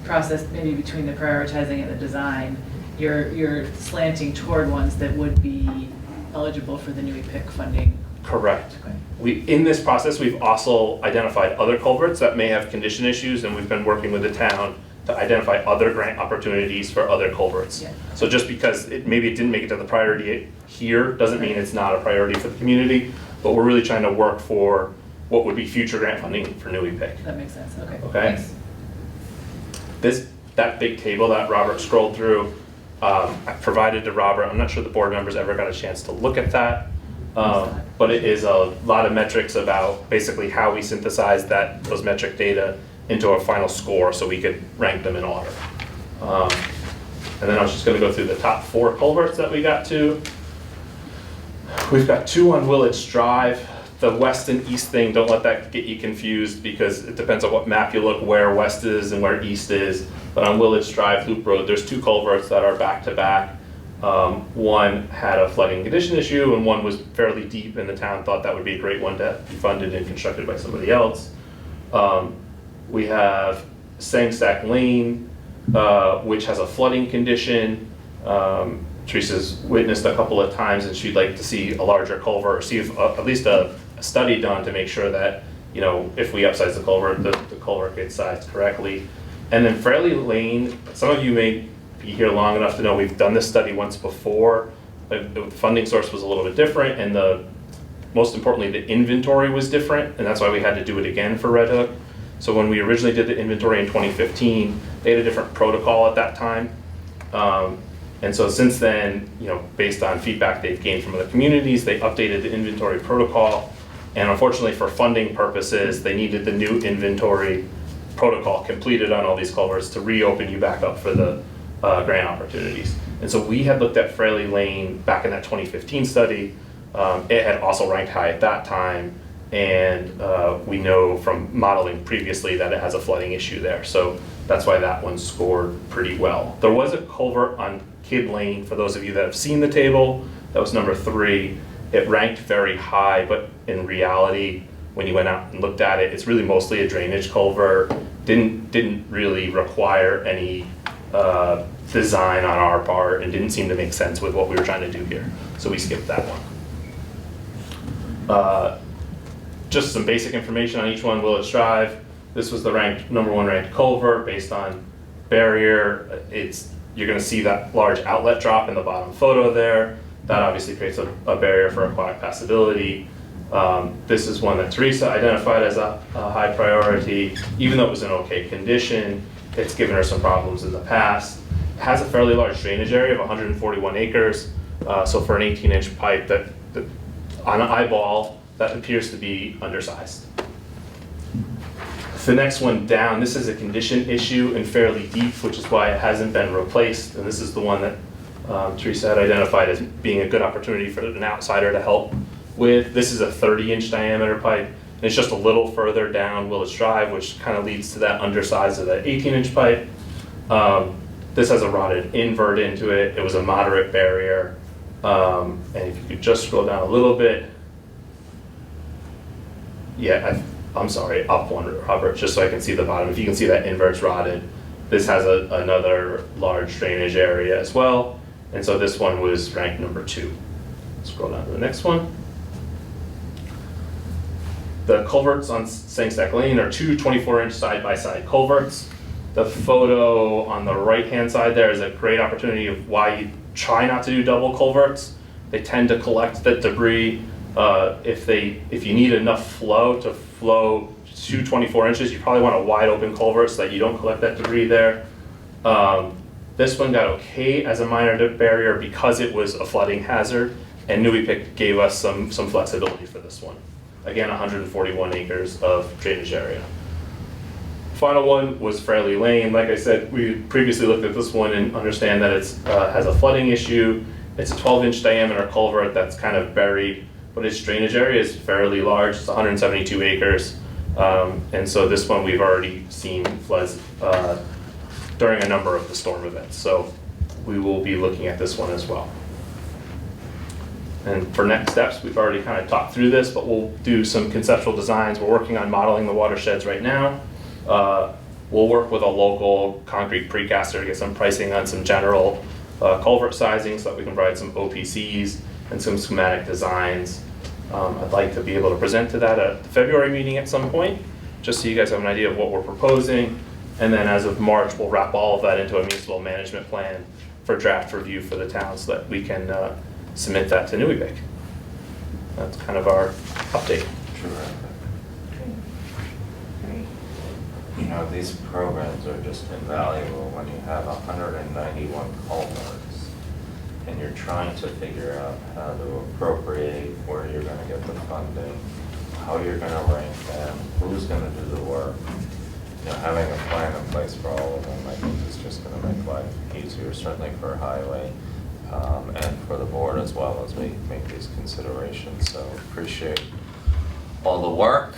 process, maybe between the prioritizing and the design, you're slanting toward ones that would be eligible for the NUIPIC funding. Correct. Okay. In this process, we've also identified other culverts that may have condition issues, and we've been working with the town to identify other grant opportunities for other culverts. Yeah. So just because maybe it didn't make it to the priority here, doesn't mean it's not a priority for the community, but we're really trying to work for what would be future grant funding for NUIPIC. That makes sense. Okay. Okay. Thanks. That big table that Robert scrolled through, I provided to Robert. I'm not sure the board members ever got a chance to look at that. But it is a lot of metrics about basically how we synthesize those metric data into a final score so we could rank them in order. And then I was just gonna go through the top 4 culverts that we got to. We've got 2 on Willits Drive. The west and east thing, don't let that get you confused because it depends on what map you look where west is and where east is. But on Willits Drive Loop Road, there's 2 culverts that are back to back. One had a flooding condition issue and one was fairly deep, and the town thought that would be a great one to be funded and constructed by somebody else. We have Sangstack Lane, which has a flooding condition. Teresa's witnessed a couple of times and she'd like to see a larger culvert, or see if, at least a study done to make sure that, you know, if we upsize the culvert gets sized correctly. And then Fairley Lane, some of you may be here long enough to know we've done this study once before. The funding source was a little bit different, and most importantly, the inventory was different, and that's why we had to do it again for Red Hook. So when we originally did the inventory in 2015, they had a different protocol at that time. And so since then, you know, based on feedback they've gained from other communities, they updated the inventory protocol. And unfortunately for funding purposes, they needed the new inventory protocol completed on all these culverts to reopen you back up for the grant opportunities. And so we had looked at Fairley Lane back in that 2015 study. It had also ranked high at that time. And we know from modeling previously that it has a flooding issue there. So that's why that one scored pretty well. There was a culvert on Kid Lane, for those of you that have seen the table, that was number 3. It ranked very high, but in reality, when you went out and looked at it, it's really mostly a drainage culvert. Didn't really require any design on our part, and didn't seem to make sense with what we were trying to do here. So we skipped that one. Just some basic information on each one. Willits Drive, this was the number 1 ranked culvert based on barrier. You're going to see that large outlet drop in the bottom photo there. That obviously creates a barrier for aquatic passability. This is one that Teresa identified as a high priority. Even though it was in okay condition, it's given her some problems in the past. It has a fairly large drainage area of 141 acres. So for an 18-inch pipe, that on an eyeball, that appears to be undersized. The next one down, this is a condition issue and fairly deep, which is why it hasn't been replaced. And this is the one that Teresa had identified as being a good opportunity for an outsider to help with. This is a 30-inch diameter pipe, and it's just a little further down Willis Drive, which kind of leads to that undersize of that 18-inch pipe. This has a rotted invert into it. It was a moderate barrier. And if you could just scroll down a little bit. Yeah, I'm sorry, up one, Robert, just so I can see the bottom. If you can see that invert's rotted. This has another large drainage area as well. And so this one was ranked number 2. Scroll down to the next one. The culverts on Sangstack Lane are 2 24-inch side-by-side culverts. The photo on the right-hand side there is a great opportunity of why you try not to do double culverts. They tend to collect the debris. If you need enough flow to flow 2 24 inches, you probably want a wide open culvert so that you don't collect that debris there. This one got okay as a minor barrier because it was a flooding hazard, and Newey-Pick gave us some flexibility for this one. Again, 141 acres of drainage area. Final one was Fairley Lane. Like I said, we previously looked at this one and understand that it has a flooding issue. It's a 12-inch diameter culvert that's kind of buried, but its drainage area is fairly large. It's 172 acres. And so this one we've already seen floods during a number of the storm events. So we will be looking at this one as well. And for next steps, we've already kind of talked through this, but we'll do some conceptual designs. We're working on modeling the watersheds right now. We'll work with a local concrete precaster to get some pricing on some general culvert sizing so that we can provide some OPCs and some schematic designs. I'd like to be able to present to that at the February meeting at some point, just so you guys have an idea of what we're proposing. And then as of March, we'll wrap all of that into a municipal management plan for draft review for the town so that we can submit that to Newey-Pick. That's kind of our update. Terrific. You know, these programs are just invaluable when you have 191 culverts and you're trying to figure out how to appropriate where you're going to get the funding, how you're going to rank them, who's going to do the work. You know, having a plan in place for all of them, I think, is just going to make life easier, certainly for highway and for the board as well as we make these considerations. So appreciate all the work.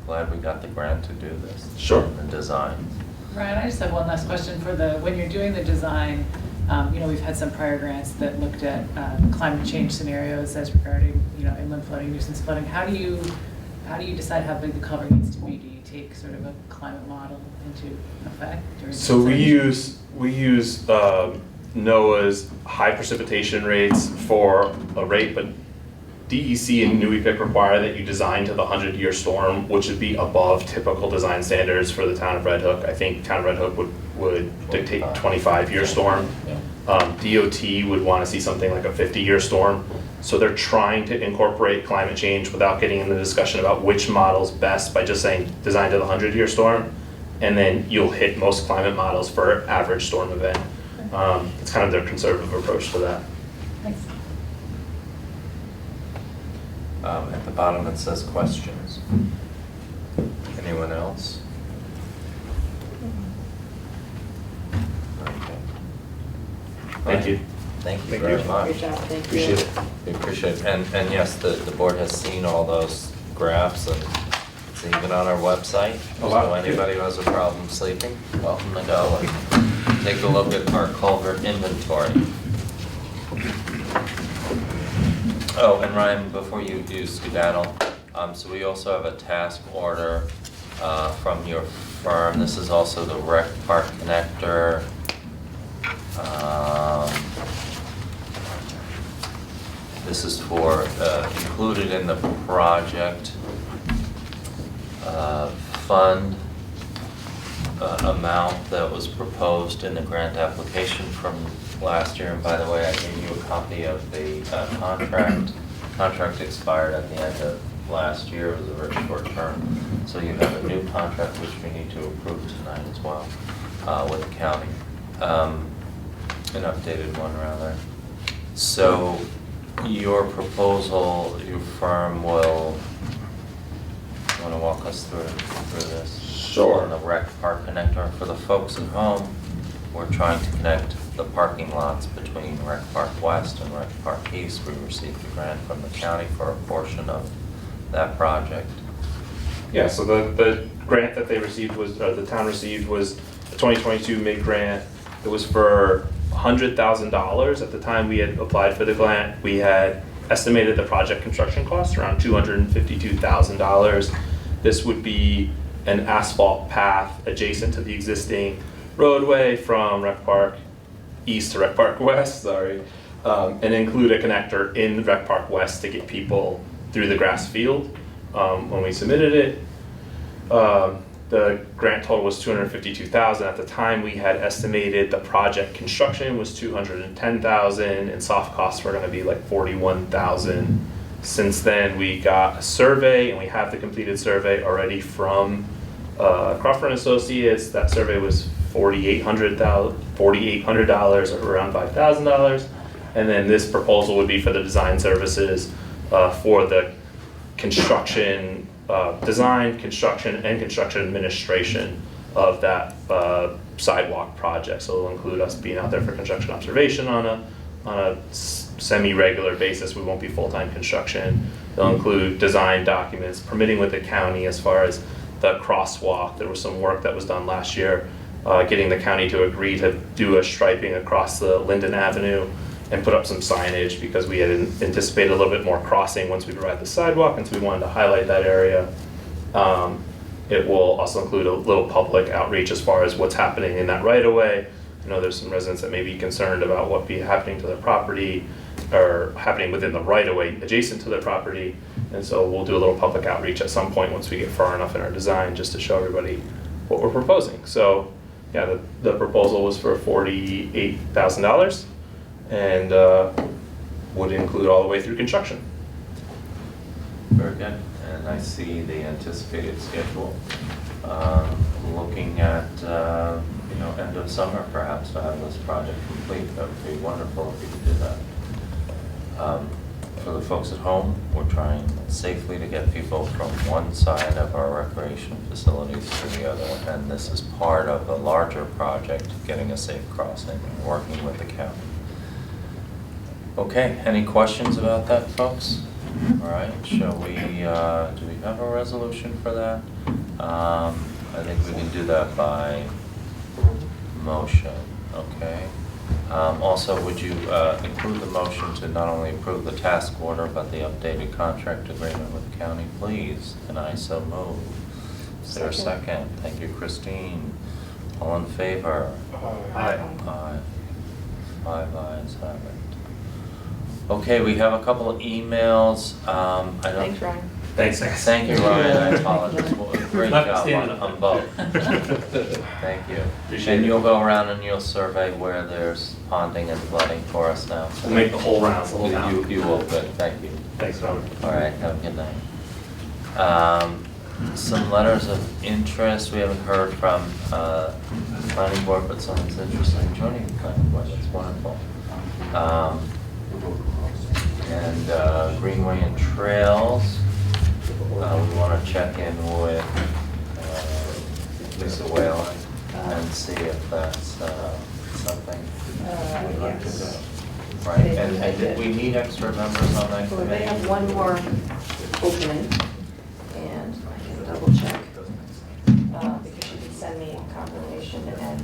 Glad we got the grant to do this. Sure. The design. Ryan, I just have one last question for when you're doing the design, you know, we've had some prior grants that looked at climate change scenarios as regarding, you know, inland flooding, nuisance flooding. How do you decide how big the cover needs to be? Do you take sort of a climate model into effect? So we use NOAA's high precipitation rates for a rate, but DEC and Newey-Pick require that you design to the 100-year storm, which would be above typical design standards for the town of Red Hook. I think town of Red Hook would dictate 25-year storm. DOT would want to see something like a 50-year storm. So they're trying to incorporate climate change without getting into the discussion about which model's best by just saying design to the 100-year storm, and then you'll hit most climate models for average storm event. It's kind of their conservative approach to that. Thanks. At the bottom it says questions. Anyone else? Okay. Thank you. Thank you Thank very you. much. Good job, thank you. Appreciate it. We appreciate it. And yes, the board has seen all those graphs, and it's even on our website. Oh, wow. So anybody who has a problem sleeping, welcome to go and take a look at our culvert inventory. Oh, and Ryan, before you do skedaddle, so we also have a task order from your firm. This is also the Rec Park Connector. This is for included in the project fund amount that was proposed in the grant application from last year. And by the way, I gave you a copy of the contract. Contract expired at the end of last year. It was a very short term. So you have a new contract which we need to approve tonight as well with the county. An updated one rather. So your proposal, your firm will, you wanna walk us through this? Sure. On the rec park connector, for the folks at home, we're trying to connect the parking lots between Rec Park West and Rec Park East. We received a grant from the county for a portion of that project. Yeah, so the grant that they received was, or the town received was the 2022 mid-grant. It was for $100,000. At the time we had applied for the grant, we had estimated the project construction cost around $252,000. This would be an asphalt path adjacent to the existing roadway from Rec Park East to Rec Park West, and include a connector in Rec Park West to get people through the grass field. When we submitted it, the grant total was $252,000. At the time, we had estimated the project construction was $210,000, and soft costs were gonna be like $41,000. Since then, we got a survey, and we have the completed survey already from Crawford & Associates. That survey was $4,800, or around $5,000. And then this proposal would be for the design services for the construction, design, construction, and construction administration of that sidewalk project. So it'll include us being out there for construction observation on a semi-regular basis. We won't be full-time construction. It'll include design documents, permitting with the county as far as the crosswalk. There was some work that was done last year, getting the county to agree to do a striping across the Linden Avenue and put up some signage, because we had anticipated a little bit more crossing once we provide the sidewalk, and so we wanted to highlight that area. It will also include a little public outreach as far as what's happening in that right of way. I know there's some residents that may be concerned about what be happening to their property, or happening within the right of way adjacent to their property. And so we'll do a little public outreach at some point once we get far enough in our design, just to show everybody what we're proposing. So yeah, the proposal was for $48,000, and would include all the way through construction. Very good, and I see the anticipated schedule. Looking at, end of summer perhaps to have this project complete. That would be wonderful if you could do that. For the folks at home, we're trying safely to get people from one side of our recreation facilities to the other, and this is part of a larger project, getting a safe crossing and working with the county. Okay, any questions about that, folks? All right, shall we, do we have a resolution for that? I think we can do that by motion, okay? Also, would you include the motion to not only approve the task order, but the updated contract agreement with the county, please? And I so move. Is there a second? Thank you, Christine. All in favor? Aye. Aye. 5 ayes have it. Okay, we have a couple of emails. Thanks, Ryan. Thanks. Thank you, Ryan. I apologize. Well, great Left job standing on both. Thank you. Appreciate And it. you'll go around and you'll survey where there's ponding and flooding for us now. We'll make the whole round, the whole town. You will, good, thank you. Thanks, Robert. All right, have a good night. Some letters of interest, we haven't heard from planning board, but someone's interested in joining the planning board, that's wonderful. And Greenway and Trails, we want to check in with Lisa Whalen and see if that's something we'd like to do. Yes. Right, and did we need extra members on that Well, committee? they have one more opening, and I can double check, because she did send me confirmation, and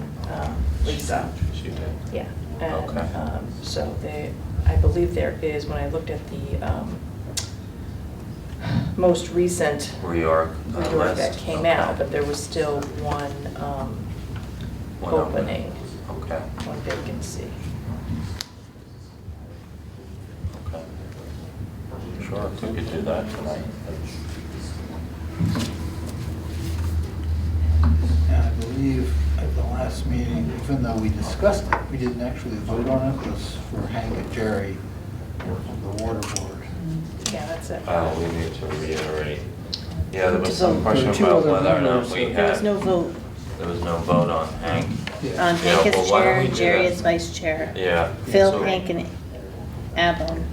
Lisa, She did. yeah. Okay. And so I believe there is, when I looked at the most recent Reorg reorg list. that came Okay. out, but there was still one One opening, Okay, one vacancy. okay. Sure, if we could do that tonight. And I believe at the last meeting, even though we discussed it, we didn't actually vote on it, was for Hank and Jerry, the water board. Yeah, that's it. We need to reiterate. Yeah, there was To some vote. question There were two about other whether or not members, we so There was had, no vote there was no vote on Hank. Yeah. on Yeah, Hank well, as why don't chair we and do Jerry that? as vice chair. Yeah. Phil, so- Hank, and Avon.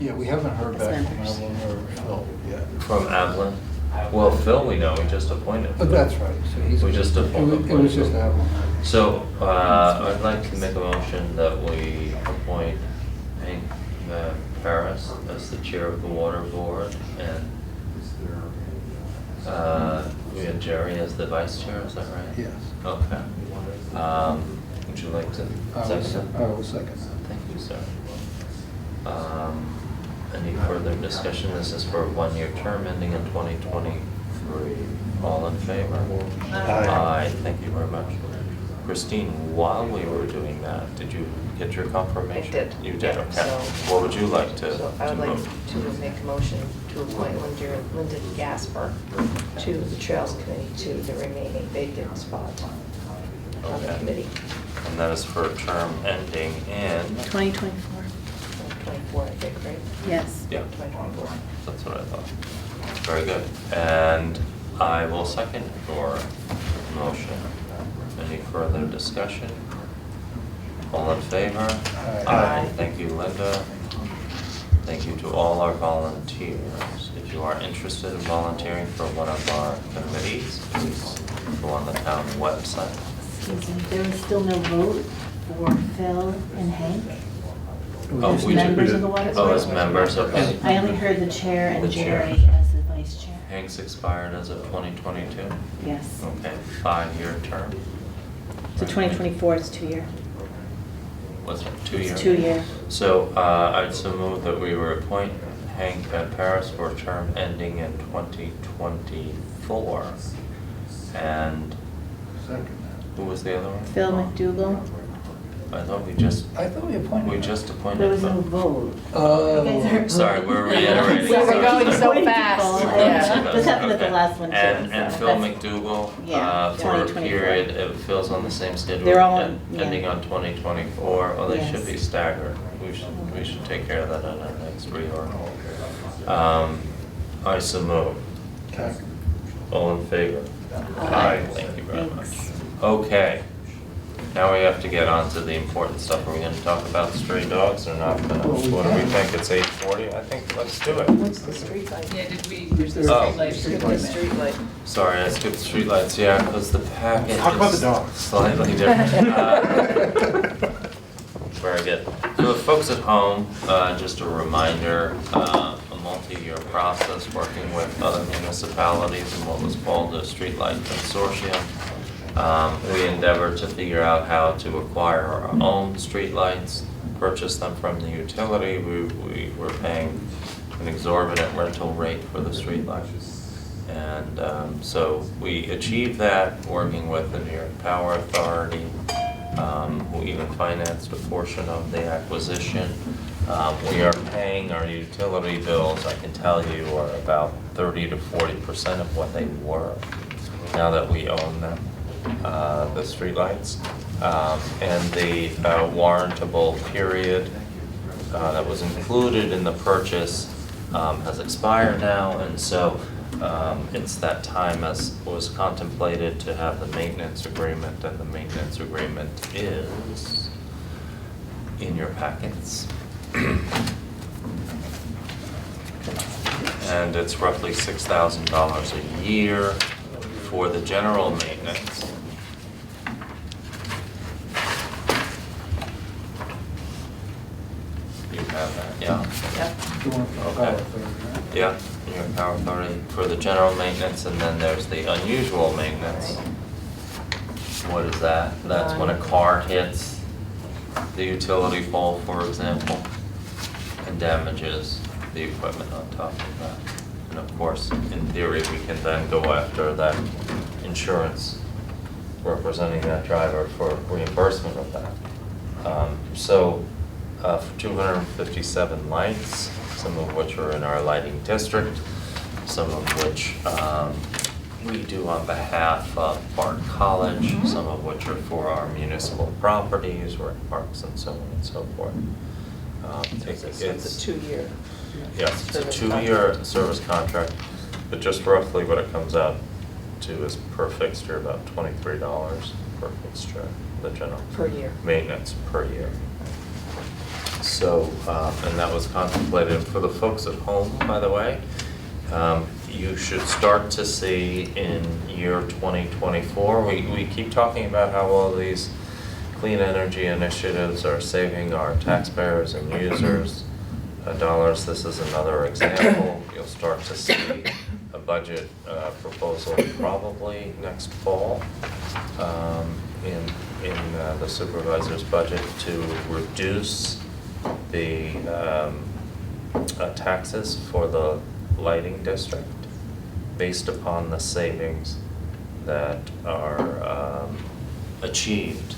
Yeah, we haven't heard As back from members. Evelyn or Phil yet. From Avalon? Well, Phil, we know, we just appointed. But that's right, so he's. We just appointed. It was just Avalon. So, I'd like to make a motion that we appoint Hank Paris as the chair of the water board, and we have Jerry as the vice chair, is that right? Yes. Okay. Would you like to second that? I will second that. Thank you, sir. Any further discussion? This is for a one-year term ending in 2023. All in favor? Aye. Thank you very much. Christine, while we were doing that, did you get your confirmation? I did. You did, Yeah, okay. so- What would you like to So I would like move? to make a motion to appoint Linda Gasper to the Trails Committee to the remaining vacant spot on the Okay. committee. And that is for a term ending in, 2024. 2024, I think, right? Yes. yeah, 2024. that's what I thought. Very good. And I will second your motion. Any further discussion? All in favor? Aye. Thank you, Linda. Thank you to all our volunteers. If you are interested in volunteering for one of our committees, please go on the town website. Excuse me, there is still no vote for Phil and Hank Oh, as we did- members of the water Oh, board? as members, okay. I only heard the chair The and chair. Jerry as the vice chair. Hank's expired as of 2022. Yes. Okay, 5-year term. So 2024 is 2-year. Was it 2 years? It's 2-year. So I'd so move that we appoint Hank Paris for a term ending in 2024. And Second who was the other one? Phil McDougal. I thought we just that. I thought we appointed. We just appointed. There was no Phil. vote. Oh. You guys are- Sorry, we're reiterating. We were going so Appointing fast. people, Yeah. This happened at the Okay. last one too. And so Phil that's- McDougal, Yeah, for a 2024. period, it feels on the same schedule. They're all on- yeah. Ending on 2024, well, they Yes. should be staggered. We should take care of that in our next reorg. I so move. Okay. All in favor? Aye. Thank you very much. Thanks. Okay, now we have to get on to the important stuff. Are we gonna talk about stray dogs or not? Well, we What do we can. think? It's 8:40? I think, let's do it. What's the street light? Yeah, did we, there's the Oh. streetlight. Skip the street light. Sorry, I skipped the streetlights, yeah, because the packet Talk about is the dogs. slightly different. Very good. So the folks at home, just a reminder, a multi-year process working with other municipalities in what was called the Streetlight Consortium. We endeavored to figure out how to acquire our own streetlights, purchase them from the utility. We were paying an exorbitant rental rate for the streetlights. And so we achieved that working with the New York Power Authority, who even financed a portion of the acquisition. We are paying our utility bills, I can tell you, are about 30 to 40% of what they were now that we own them, the streetlights. And the warrantable period that was included in the purchase has expired now, and so it's that time as was contemplated to have the maintenance agreement, and the maintenance agreement is in your packets. And it's roughly $6,000 a year for the general maintenance. You have that, yeah? Yep. The one for Okay. Power Authority, right? Yeah, New York Power Authority for the general maintenance, and then there's the unusual maintenance. What is that? That's when a car hits the utility pole, for example, and damages the equipment on top of that. And of course, in theory, we can then go after that insurance representing that driver for reimbursement of that. For 257 lights, some of which are in our lighting district, some of which we do on behalf of Bard College, some of which are for our municipal properties, or parks and so on and so forth. So it's a 2-year. Yes, it's a service 2-year contract. service contract, but just roughly what it comes out to is per fixture, about $23 per fixture, the general Per year. maintenance per year. So, and that was contemplated for the folks at home, by the way. You should start to see in year 2024, we keep talking about how all these clean energy initiatives are saving our taxpayers and users dollars. This is another example. You'll start to see a budget proposal probably next fall in the supervisor's budget to reduce the taxes for the lighting district based upon the savings that are achieved,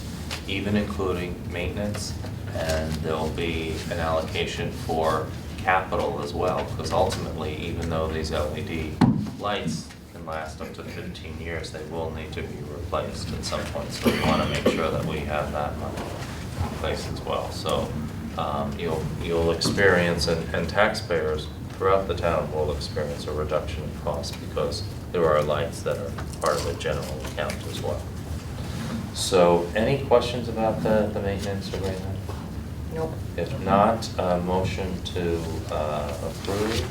even including maintenance, and there'll be an allocation for capital as well, because ultimately, even though these LED lights can last up to 15 years, they will need to be replaced at some point, so we want to make sure that we have that money in place as well. So you'll experience, and taxpayers throughout the town will experience a reduction in cost because there are lights that are part of the general account as well. So any questions about the maintenance agreement? Nope. If not, a motion to approve.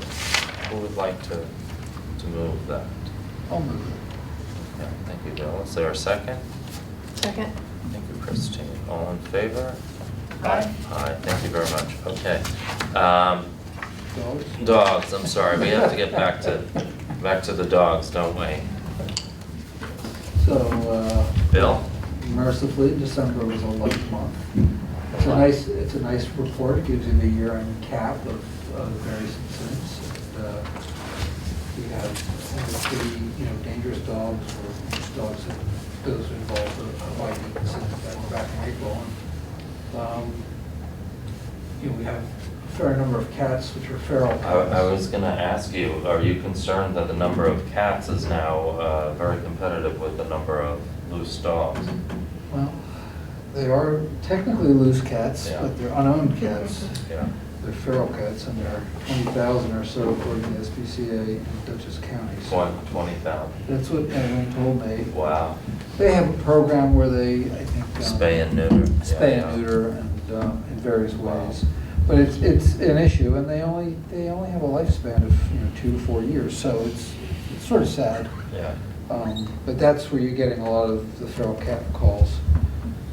Who would like to move that? I'll move it. Yeah, thank you, Bill. Is there a second? Second? Thank you, Christine. All in favor? Aye. Aye, thank you very much. Okay. Dogs? Dogs, I'm sorry, we have to get back to the dogs, don't we? So, Bill? mercifully, December was a light month. It's a nice report. It gives you the year-end cap of various incidents. And, we have three, dangerous dogs or dogs that those involved in a fighting incident that were back in April. And, we have a fair number of cats, which are feral cats. I was gonna ask you, are you concerned that the number of cats is now very competitive with the number of loose dogs? Well, they are technically loose cats, Yeah. but they're unowned cats. Yeah. They're feral cats, and there are 20,000 or so according to the SPCA in Dutchess County. So 20,000. that's what everyone told me. Wow. They have a program where they, I think, Spay and neuter. spay Yeah, and yeah. neuter, and in various ways. But it's an issue, and they only have a lifespan of 2 to 4 years, so it's sort of sad. Yeah. But that's where you're getting a lot of the feral cat calls.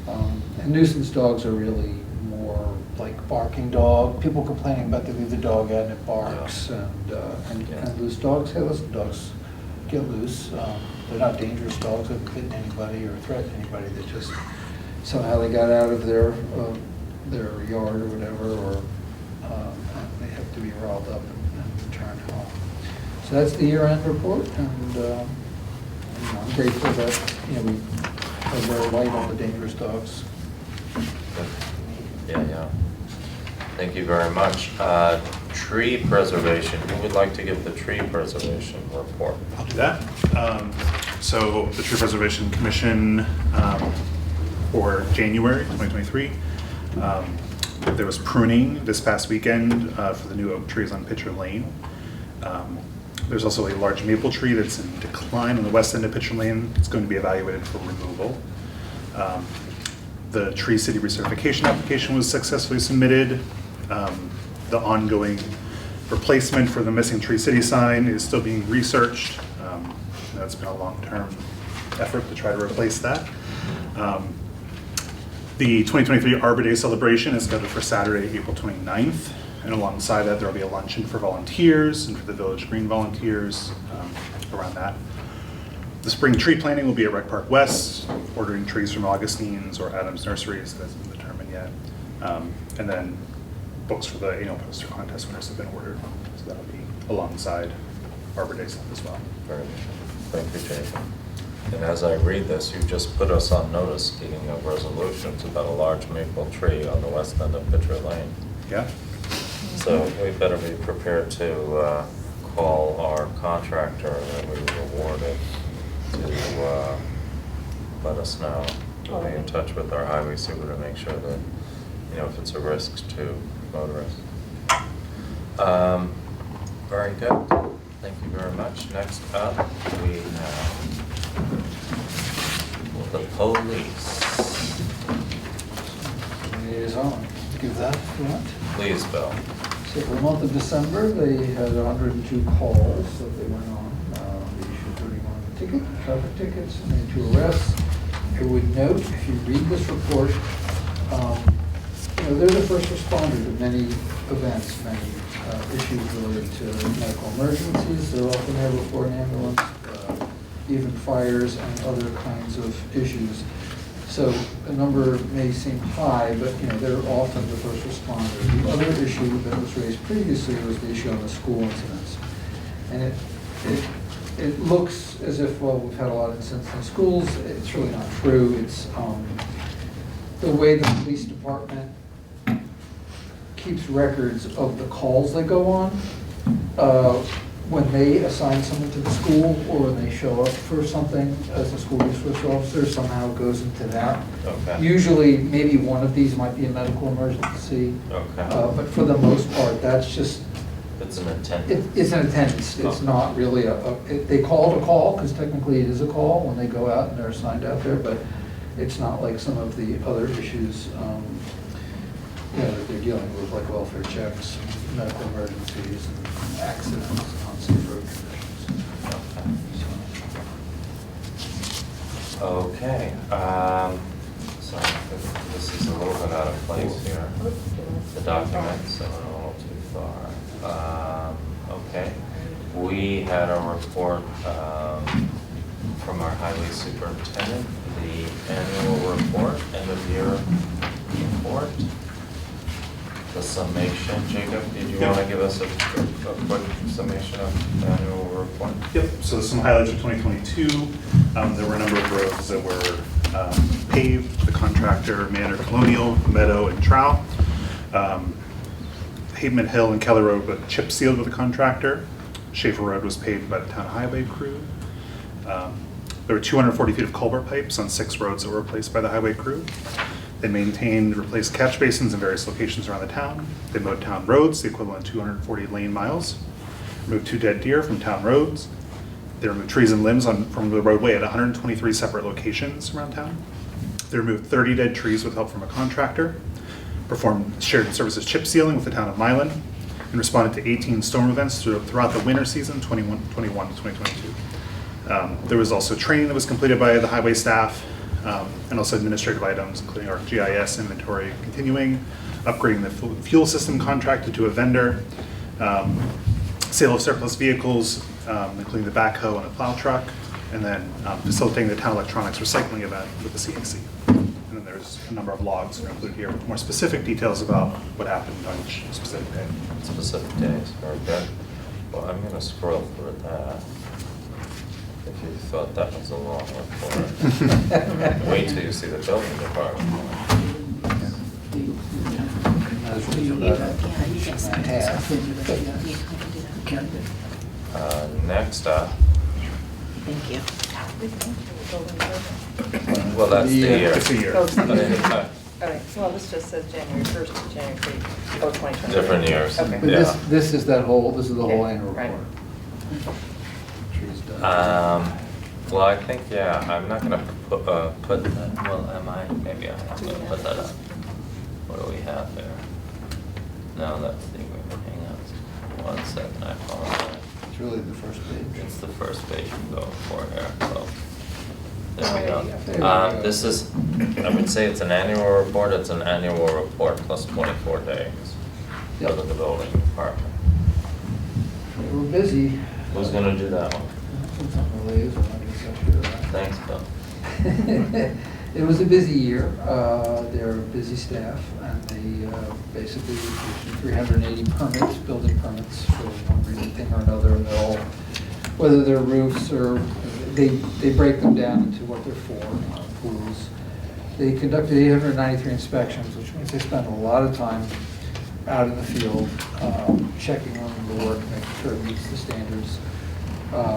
And nuisance dogs are really more like barking dog. People complaining about they leave the dog out and it barks, and loose dogs. Hey, listen, dogs get loose. They're not dangerous dogs. They haven't bitten anybody or threatened anybody. They just somehow they got out of their yard or whatever, or and they have to be riled up and returned home. So that's the year-end report, and I'm grateful that we are very light on the dangerous dogs. Good. Yeah. Thank you very much. Tree preservation, who would like to give the tree preservation report? I'll do that. So the Tree Preservation Commission for January 2023, there was pruning this past weekend for the new oak trees on Pitcher Lane. There's also a large maple tree that's in decline on the west end of Pitcher Lane. It's going to be evaluated for removal. The Tree City recertification application was successfully submitted. The ongoing replacement for the missing Tree City sign is still being researched. That's been a long-term effort to try to replace that. The 2023 Arbor Day celebration is scheduled for Saturday, April 29th. And alongside that, there will be a luncheon for volunteers and for the Village Green volunteers around that. The spring tree planting will be at Rec Park West, ordering trees from Augustine's or Adams Nurseries, that hasn't been determined yet. And then books for the annual poster contest winners have been ordered, so that'll be alongside Arbor Day stuff as well. Very good. Thank you, Jason. And as I read this, you just put us on notice, speaking of resolutions, about a large maple tree on the west end of Pitcher Lane. Yeah? So we better be prepared to call our contractor that we were awarded to let us know. We'll be in touch with our highway super to make sure that, if it's a risk to motorists. Very good. Thank you very much. Next up, we have the police. Liaison, give that if you want. Please, Bill. So So for the month of December, they had 102 calls that they went on. They issued 31 traffic tickets, and made 2 arrests. I would note, if you read this report, they're the first responder to many events, many issues related to medical emergencies. They're often there before an ambulance, even fires and other kinds of issues. So the number may seem high, but they're often the first responder. The other issue that was raised previously was the issue on the school incidents. And it looks as if, well, we've had a lot of incidents in schools. It's really not true. It's the way the police department keeps records of the calls that go on. When they assign someone to the school or when they show up for something as a school resource officer, somehow it goes into that. Okay. Usually, maybe one of these might be a medical emergency. Okay. But for the most part, that's just, It's an attendance. it's an attendance. It's Okay. not really they call it a call, because technically it is a call when they go out and they're assigned out there, but it's not like some of the other issues that they're dealing with, like welfare checks, medical emergencies, and accidents, and unsafe road conditions. Okay, so this is a little bit out of place here. The documents, a little too far. Okay, we had a report from our highway superintendent, the annual report, end of year report. The summation, Jacob, did you want to give us a quick summation of the annual report? Yep, so some highlights of 2022. There were a number of roads that were paved. The contractor, Manor, Colonial, Meadow, and Trow. Haveman Hill and Keller Road were chip sealed with the contractor. Schaefer Road was paved by the town highway crew. There were 240 feet of culvert pipes on 6 roads that were replaced by the highway crew. They maintained, replaced catch basins in various locations around the town. They mowed town roads, the equivalent of 240 lane miles. Removed 2 dead deer from town roads. They removed trees and limbs from the roadway at 123 separate locations around town. They removed 30 dead trees with help from a contractor. Performed shared services chip sealing with the town of Milan. And responded to 18 storm events throughout the winter season, 21 to 2022. There was also training that was completed by the highway staff. And also administrative items, including our GIS inventory continuing, upgrading the fuel system contracted to a vendor, sale of surplus vehicles, including the backhoe and a plow truck, and then facilitating the town electronics recycling event with the CAC. And then there's a number of logs that are included here with more specific details about what happened on each specific day. Specific days, very good. Well, I'm gonna scroll through that. If you thought that was a long report. Wait till you see the building department. Yeah, you can sign it. Next up, Thank you. well, that's the year. It's a year. Oh, it's I mean, All right, well, this just says January 1st to January 3rd, 2020. Different years. Okay. But Yeah. this is the whole Yeah, annual right. report. Trees done. Well, I think, yeah, I'm not gonna put that, well, am I? Maybe I am gonna put that up. What do we have there? No, that's the, hang on, 1 second, I apologize. It's really the first page. It's the first page you go for here, so. There we Oh, go. there you go. This is, I would say it's an annual report, it's an annual report plus 24 days for Yep. the building department. They were busy. Who's gonna do that one? It's not really, so I guess I should do that. Thanks, Bill. It was a busy year. They're a busy staff, and they basically issued 380 permits, building permits for one reason thing or another, and they're all, whether they're roofs or, they break them down into what they're for, pools. They conducted 893 inspections, which means they spent a lot of time out in the field, checking on the work, making sure it meets the standards.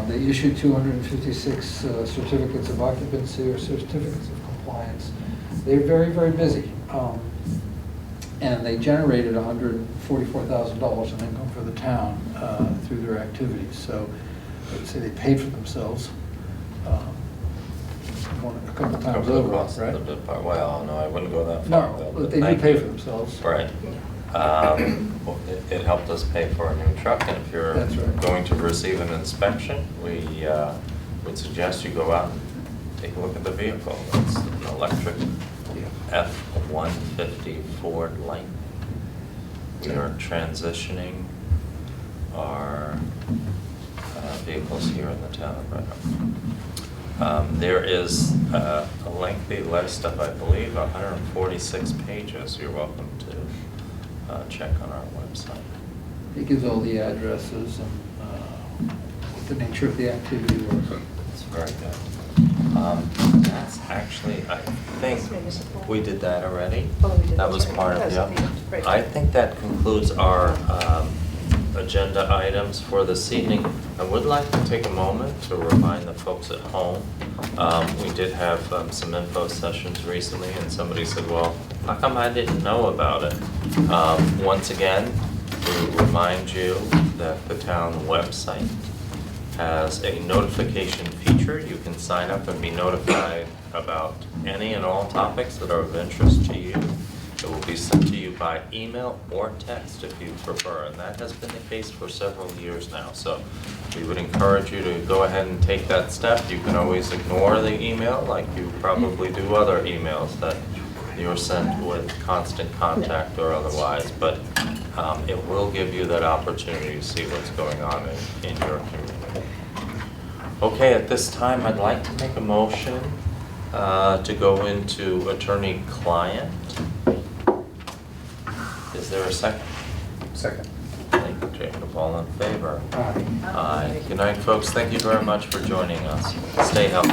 They issued 256 certificates of occupancy or certificates of compliance. They're very, very busy. And they generated $144,000 in income for the town through their activities. So I would say they paid for themselves a couple times Cover the over, cost of right? the part. Well, no, I wouldn't go that far. No, Bill, but they do thank pay you. for themselves. Right. It helped us pay for a new truck, and if you're That's right. going to receive an inspection, we would suggest you go out and take a look at the vehicle. It's an electric F-150 Ford Lightning. We are transitioning our vehicles here in the town of Redham. There is a lengthy list of, I believe, 146 pages. You're welcome to check on our website. It gives all the addresses and what the nature of the activity was. It's very good. That's actually, I think, we did that already. Oh, we did, That was that's right. part of That's the, right. I think that concludes our agenda items for this evening. I would like to take a moment to remind the folks at home. We did have some info sessions recently, and somebody said, well, how come I didn't know about it? Once again, we remind you that the town website has a notification feature. You can sign up and be notified about any and all topics that are of interest to you. It will be sent to you by email or text if you prefer, and that has been the case for several years now. So we would encourage you to go ahead and take that step. You can always ignore the email, like you probably do other emails that you're sent with constant contact or otherwise, but it will give you that opportunity to see what's going on in your community. Okay, at this time, I'd like to make a motion to go into attorney-client. Is there a second? Second. Thank you, Jacob. All in favor? Aye. Aye. Good night, folks. Thank you very much for joining us. Stay healthy.